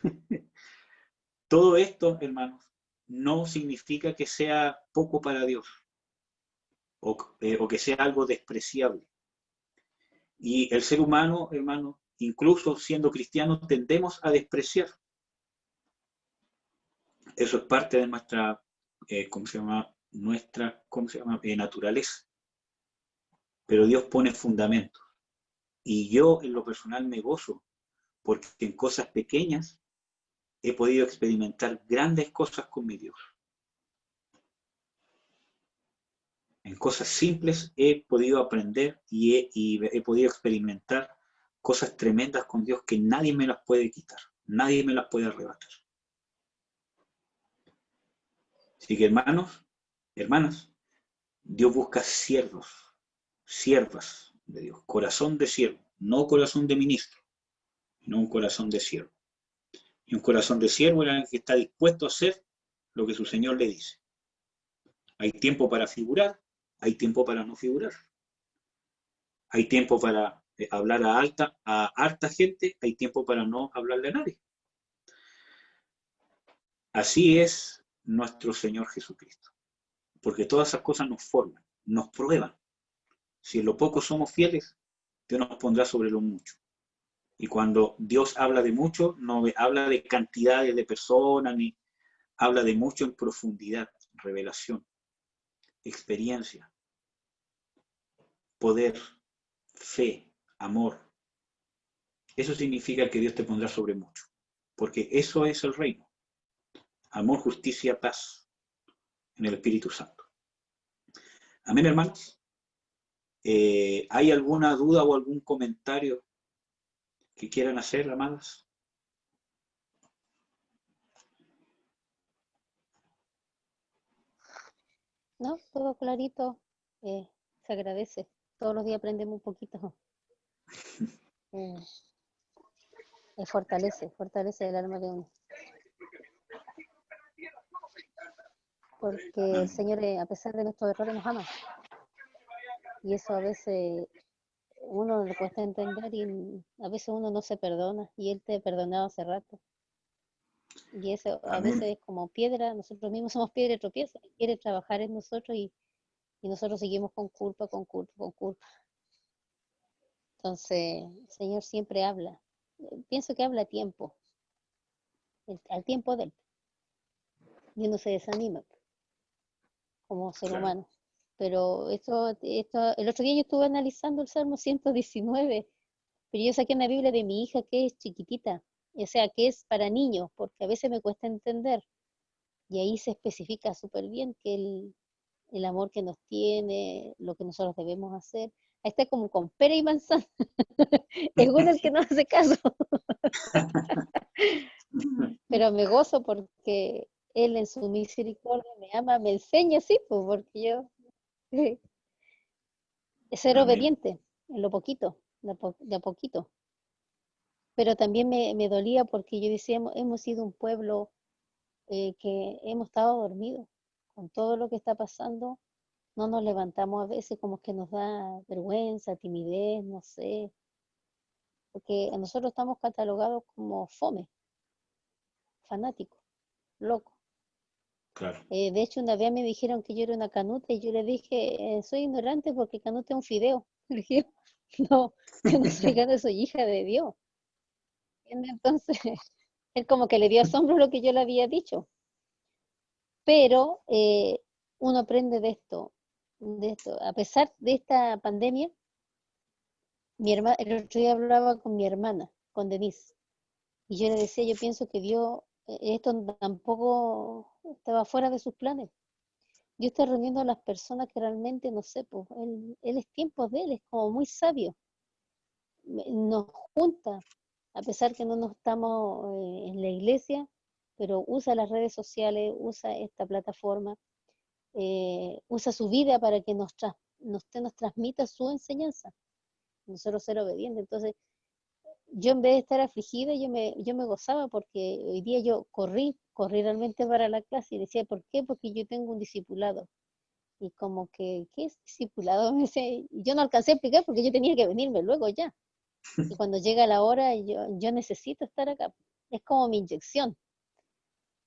todo esto, hermanos, no significa que sea poco para Dios o que sea algo despreciable. Y el ser humano, hermanos, incluso siendo cristianos, tendemos a despreciar. Eso es parte de nuestra, naturaleza. Pero Dios pone fundamentos. Y yo, en lo personal, me gozo, porque en cosas pequeñas he podido experimentar grandes cosas con mi Dios. En cosas simples he podido aprender y he podido experimentar cosas tremendas con Dios que nadie me las puede quitar, nadie me las puede arrebatar. Así que, hermanos, hermanas, Dios busca siervos, siervas de Dios, corazón de siervo, no corazón de ministro, sino un corazón de siervo. Y un corazón de siervo era el que está dispuesto a hacer lo que su Señor le dice. Hay tiempo para figurar, hay tiempo para no figurar. Hay tiempo para hablar a harta gente, hay tiempo para no hablarle a nadie. Así es nuestro Señor Jesucristo. Porque todas esas cosas nos forman, nos prueban. Si en lo poco somos fieles, Dios nos pondrá sobre lo mucho. Y cuando Dios habla de mucho, no habla de cantidades de personas, ni habla de mucho en profundidad, revelación, experiencia, poder, fe, amor. Eso significa que Dios te pondrá sobre mucho, porque eso es el reino. Amor, justicia, paz en el Espíritu Santo. Amén, hermanos. ¿Hay alguna duda o algún comentario que quieran hacer, amadas?
No, todo clarito. Se agradece. Todos los días aprendemos un poquito. Eh, fortalece el alma de uno. Porque el Señor, a pesar de nuestros errores, nos ama. Y eso a veces uno le cuesta entender y a veces uno no se perdona. Y Él te ha perdonado hace rato. Y eso a
Amén.
veces es como piedra. Nosotros mismos somos piedra de tropiezo. Quiere trabajar en nosotros y nosotros seguimos con culpa, con culpa, con culpa. Entonces, el Señor siempre habla. Pienso que habla a tiempo, al tiempo de Él. Y uno se desanima como ser
Claro.
humano. Pero esto, el otro día yo estuve analizando el Salmo 119, pero yo saqué una Biblia de mi hija que es chiquitita, o sea, que es para niños, porque a veces me cuesta entender. Y ahí se especifica súper bien que el amor que nos tiene, lo que nosotros debemos hacer. Ahí está como con pera y manzana. Es uno el que no hace caso. Pero me gozo porque Él en su misericordia me ama, me enseña, sí, pues porque yo es ser
Amén.
obediente en lo poquito, de a poquito. Pero también me dolía porque yo decía, hemos sido un pueblo que hemos estado dormidos. Con todo lo que está pasando, no nos levantamos a veces, como que nos da vergüenza, timidez, no sé. Porque nosotros estamos catalogados como fome, fanáticos, locos.
Claro.
De hecho, una vez me dijeron que yo era una canuta y yo le dije, soy ignorante porque canuta es un fideo. Le dije, no, yo no soy canuta, soy hija de Dios. Entonces, él como que le dio asombro lo que yo le había dicho. Pero uno aprende de esto. A pesar de esta pandemia, el otro día hablaba con mi hermana, con Denise, y yo le decía, yo pienso que Dios, esto tampoco estaba fuera de sus planes. Dios está reuniendo a las personas que realmente, no sé, pues él es tiempo de Él, es como muy sabio. Nos junta, a pesar que no nos estamos en la iglesia, pero usa las redes sociales, usa esta plataforma, usa su vida para que nos transmita su enseñanza. Nosotros ser obedientes. Entonces, yo en vez de estar afligida, yo me gozaba porque hoy día yo corrí realmente para la clase y decía, ¿por qué? Porque yo tengo un discipulado. Y como que, ¿qué es discipulado? Me dice, yo no alcancé a explicar porque yo tenía que venirme luego ya. Y cuando llega la hora, yo necesito estar acá. Es como mi inyección.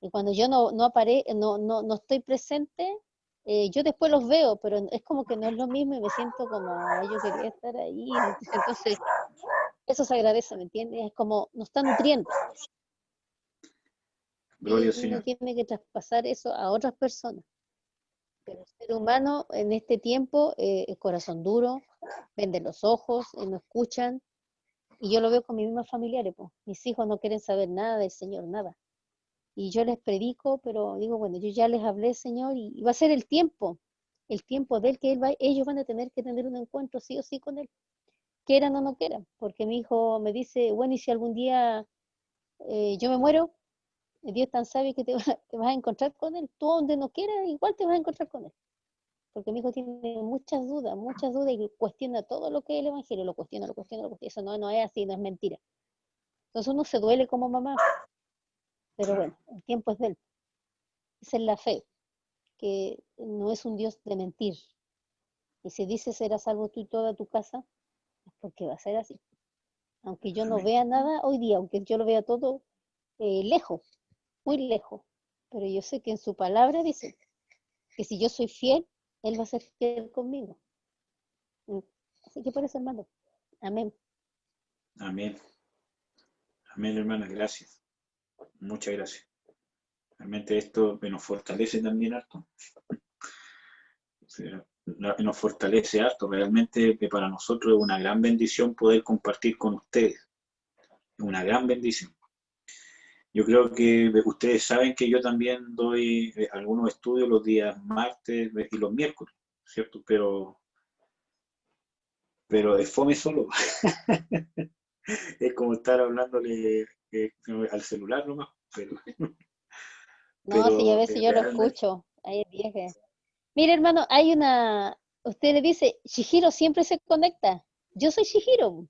Y cuando yo no estoy presente, yo después los veo, pero es como que no es lo mismo y me siento como, "Ay, yo quería estar ahí". Entonces, eso se agradece, ¿me entiendes? Es como nos está nutriendo.
Gloria al
Y uno
Señor.
tiene que traspasar eso a otras personas. Pero el ser humano en este tiempo es corazón duro, vende los ojos, no escuchan. Y yo lo veo con mis mismos familiares, pues. Mis hijos no quieren saber nada del Señor, nada. Y yo les predico, pero digo, bueno, yo ya les hablé, Señor, y va a ser el tiempo de Él, que ellos van a tener que tener un encuentro sí o sí con Él, quieran o no quieran. Porque mi hijo me dice, bueno, y si algún día yo me muero, Dios es tan sabio que te vas a encontrar con Él. Tú donde no quieras, igual te vas a encontrar con Él. Porque mi hijo tiene muchas dudas y cuestiona todo lo que es el Evangelio, lo cuestiona. Eso no es así, no es mentira. Entonces uno se duele como mamá, pero bueno, el tiempo es de Él. Esa es la fe, que no es un Dios de mentir. Y si dice será salvo tú y toda tu casa, es porque va a ser así. Aunque yo no
Amén.
vea nada hoy día, aunque yo lo vea todo lejos, muy lejos. Pero yo sé que en su palabra dice que si yo soy fiel, Él va a ser fiel conmigo. Así que por eso, hermano. Amén.
Amén. Amén, hermana, gracias. Muchas gracias. Realmente esto nos fortalece también harto. Nos fortalece harto. Realmente que para nosotros es una gran bendición poder compartir con ustedes. Es una gran bendición. Yo creo que ustedes saben que yo también doy algunos estudios los días martes y los miércoles, ¿cierto? Pero es fome solo. Es como estar hablándole al celular nomás.
No, si a veces yo lo
realmente...
escucho. Ahí es vieja. Mire, hermano, hay una... Usted le dice, Shihiro siempre se conecta. Yo soy Shihiro.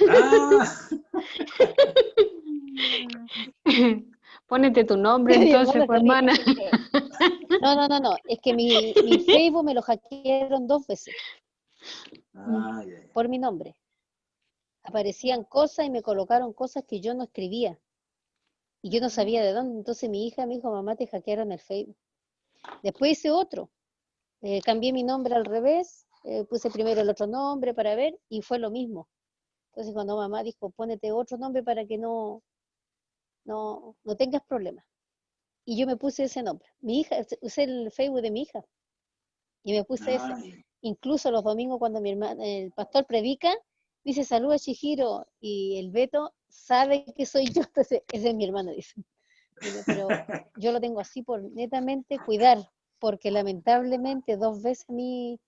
¡Ah!
Pónete tu nombre
Mi
entonces,
hermano
pues,
se ríe.
hermana.
No. Es que mi Facebook me lo hackearon 2 veces
Ah, ya, ya.
por mi nombre. Aparecían cosas y me colocaron cosas que yo no escribía. Y yo no sabía de dónde. Entonces mi hija me dijo, mamá, te hackearon el Facebook. Después hice otro. Cambié mi nombre al revés. Puse primero el otro nombre para ver y fue lo mismo. Entonces cuando mamá dijo, pónete otro nombre para que no tengas problemas. Y yo me puse ese nombre. Mi hija, usé el Facebook de mi hija y me puse ese.
Ah, ya.
Incluso los domingos cuando mi hermano, el pastor predica, dice saluda a Chihiro y el Beto sabe que soy yo, entonces ese es mi hermano, dice. Pero yo lo tengo así por netamente cuidar, porque lamentablemente 2 veces a mí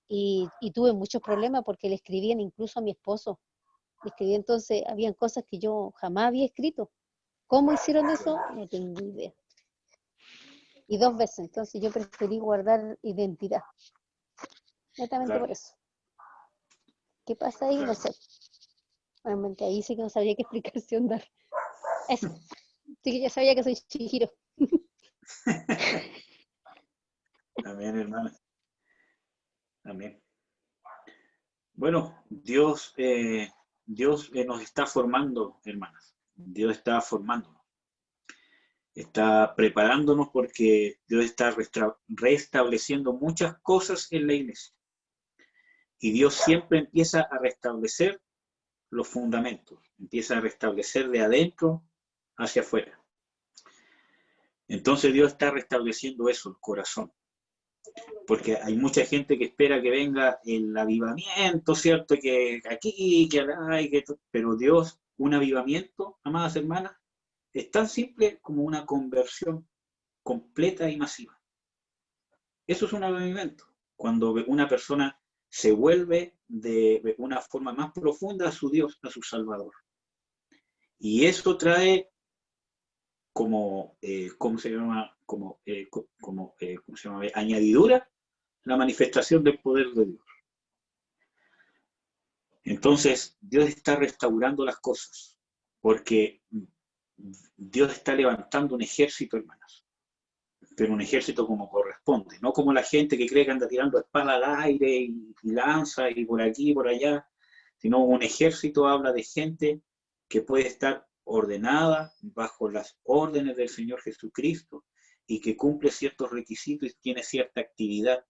y tuve muchos problemas porque le escribían incluso a mi esposo. Le escribían, entonces habían cosas que yo jamás había escrito. ¿Cómo hicieron eso? No tengo idea. Y 2 veces, entonces yo preferí guardar identidad. Netamente
Claro.
por eso. ¿Qué pasa ahí?
Claro.
No sé. Realmente ahí sí que no sabría qué explicación dar. Eso. Sí que ya sabía que soy Chihiro.
Amén, hermana. Amén. Bueno, Dios nos está formando, hermanas. Dios está formándonos. Está preparándonos porque Dios está restableciendo muchas cosas en la iglesia. Y Dios siempre empieza a restablecer los fundamentos, empieza a restablecer de adentro hacia afuera. Entonces Dios está restableciendo eso, el corazón. Porque hay mucha gente que espera que venga el avivamiento, ¿cierto? Que aquí, que allá, pero Dios, un avivamiento, amadas hermanas, es tan simple como una conversión completa y masiva. Eso es un avivamiento. Cuando una persona se vuelve de una forma más profunda a su Dios, a su Salvador. Y eso trae como, ¿cómo se llama? ¿Cómo se llama? Añadidura, la manifestación del poder de Dios. Entonces, Dios está restaurando las cosas, porque Dios está levantando un ejército, hermanas, pero un ejército como corresponde, no como la gente que cree que anda tirando espada al aire y lanza y por aquí y por allá, sino un ejército habla de gente que puede estar ordenada bajo las órdenes del Señor Jesucristo y que cumple ciertos requisitos y tiene cierta actividad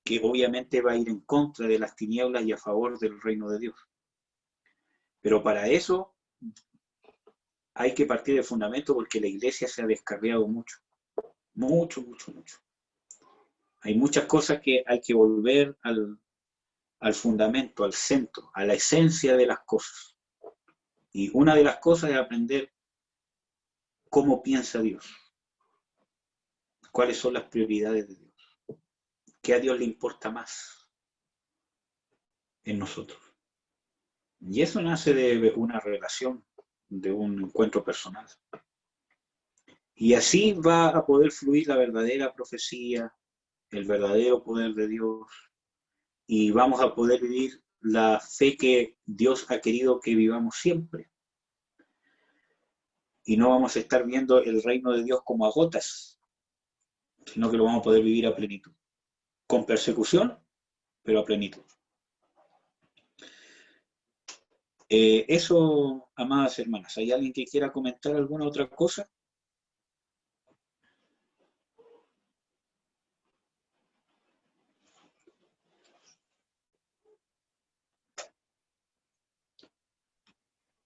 que obviamente va a ir en contra de las tinieblas y a favor del reino de Dios. Pero para eso hay que partir del fundamento porque la iglesia se ha descarriado mucho. Mucho. Hay muchas cosas que hay que volver al fundamento, al centro, a la esencia de las cosas. Y una de las cosas es aprender cómo piensa Dios, cuáles son las prioridades de Dios, qué a Dios le importa más en nosotros. Y eso nace de una relación, de un encuentro personal. Y así va a poder fluir la verdadera profecía, el verdadero poder de Dios, y vamos a poder vivir la fe que Dios ha querido que vivamos siempre. Y no vamos a estar viendo el reino de Dios como a gotas, sino que lo vamos a poder vivir a plenitud. Con persecución, pero a plenitud. Eso, amadas hermanas. ¿Hay alguien que quiera comentar alguna otra cosa?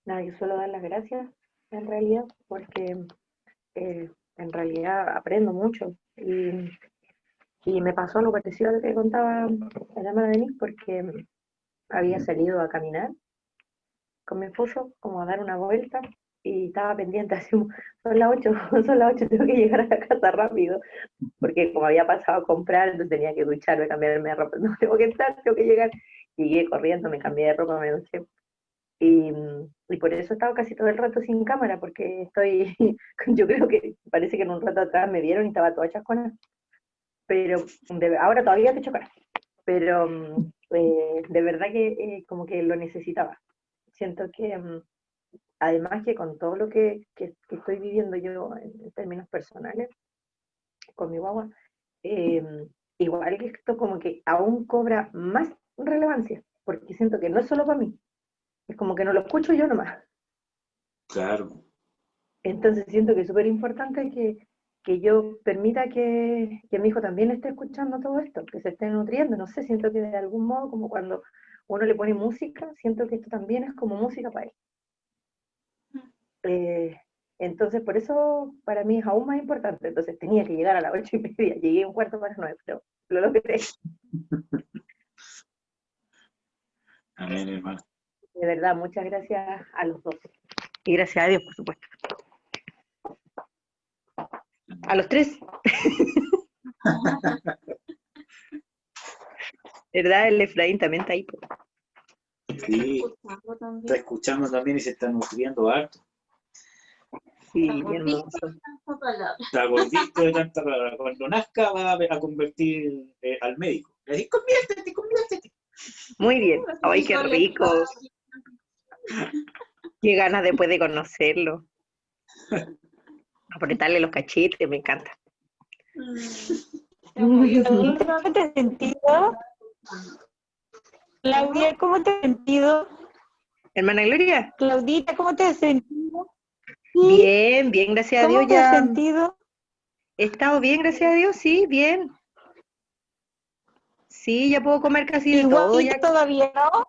Nada, yo suelo dar las gracias en realidad, porque en realidad aprendo mucho. Y me pasó lo parecido a lo que contaba la hermana Denise, porque había salido a caminar con mi esposo, como a dar una vuelta, y estaba pendiente, así, son las 8, son las 8, tengo que llegar a la casa rápido, porque como había pasado a comprar, entonces tenía que ducharme, cambiarme de ropa, no, tengo que entrar, tengo que llegar. Llegué corriendo, me cambié de ropa, me duché. Y por eso he estado casi todo el rato sin cámara, porque estoy, yo creo que parece que en un rato atrás me vieron y estaba toda chascona, pero ahora todavía estoy chascona, pero de verdad que como que lo necesitaba. Siento que además que con todo lo que estoy viviendo yo en términos personales, con mi guagua, igual que esto como que aún cobra más relevancia, porque siento que no es solo para mí, es como que no lo escucho yo nomás.
Claro.
Entonces siento que es súper importante que yo permita que mi hijo también esté escuchando todo esto, que se esté nutriendo, no sé, siento que de algún modo, como cuando uno le pone música, siento que esto también es como música para él. Entonces, por eso para mí es aún más importante. Entonces tenía que llegar a las 8:30, llegué 8:45, pero lo logré.
Amén, hermano.
De verdad, muchas gracias a los dos. Y gracias a Dios, por supuesto. A los tres. ¿Verdad? El Efraín también está ahí.
Sí, está escuchando también y se está nutriendo harto.
Sí, hermoso.
Está gordito de tanta palabra. Cuando nazca va a convertir al médico. Le dice, conviértete, conviértete.
Muy bien. ¡Ay, qué ricos! Qué ganas después de conocerlo. Apretarle los cachetes, me encanta.
¿Cómo te has sentido? Claudia, ¿cómo te has sentido?
Hermana Gloria.
Claudita, ¿cómo te has sentido?
Bien, bien, gracias a Dios.
¿Cómo te has sentido?
He estado bien, gracias a Dios, sí, bien. Sí, ya puedo comer casi de todo.
Igual todavía no.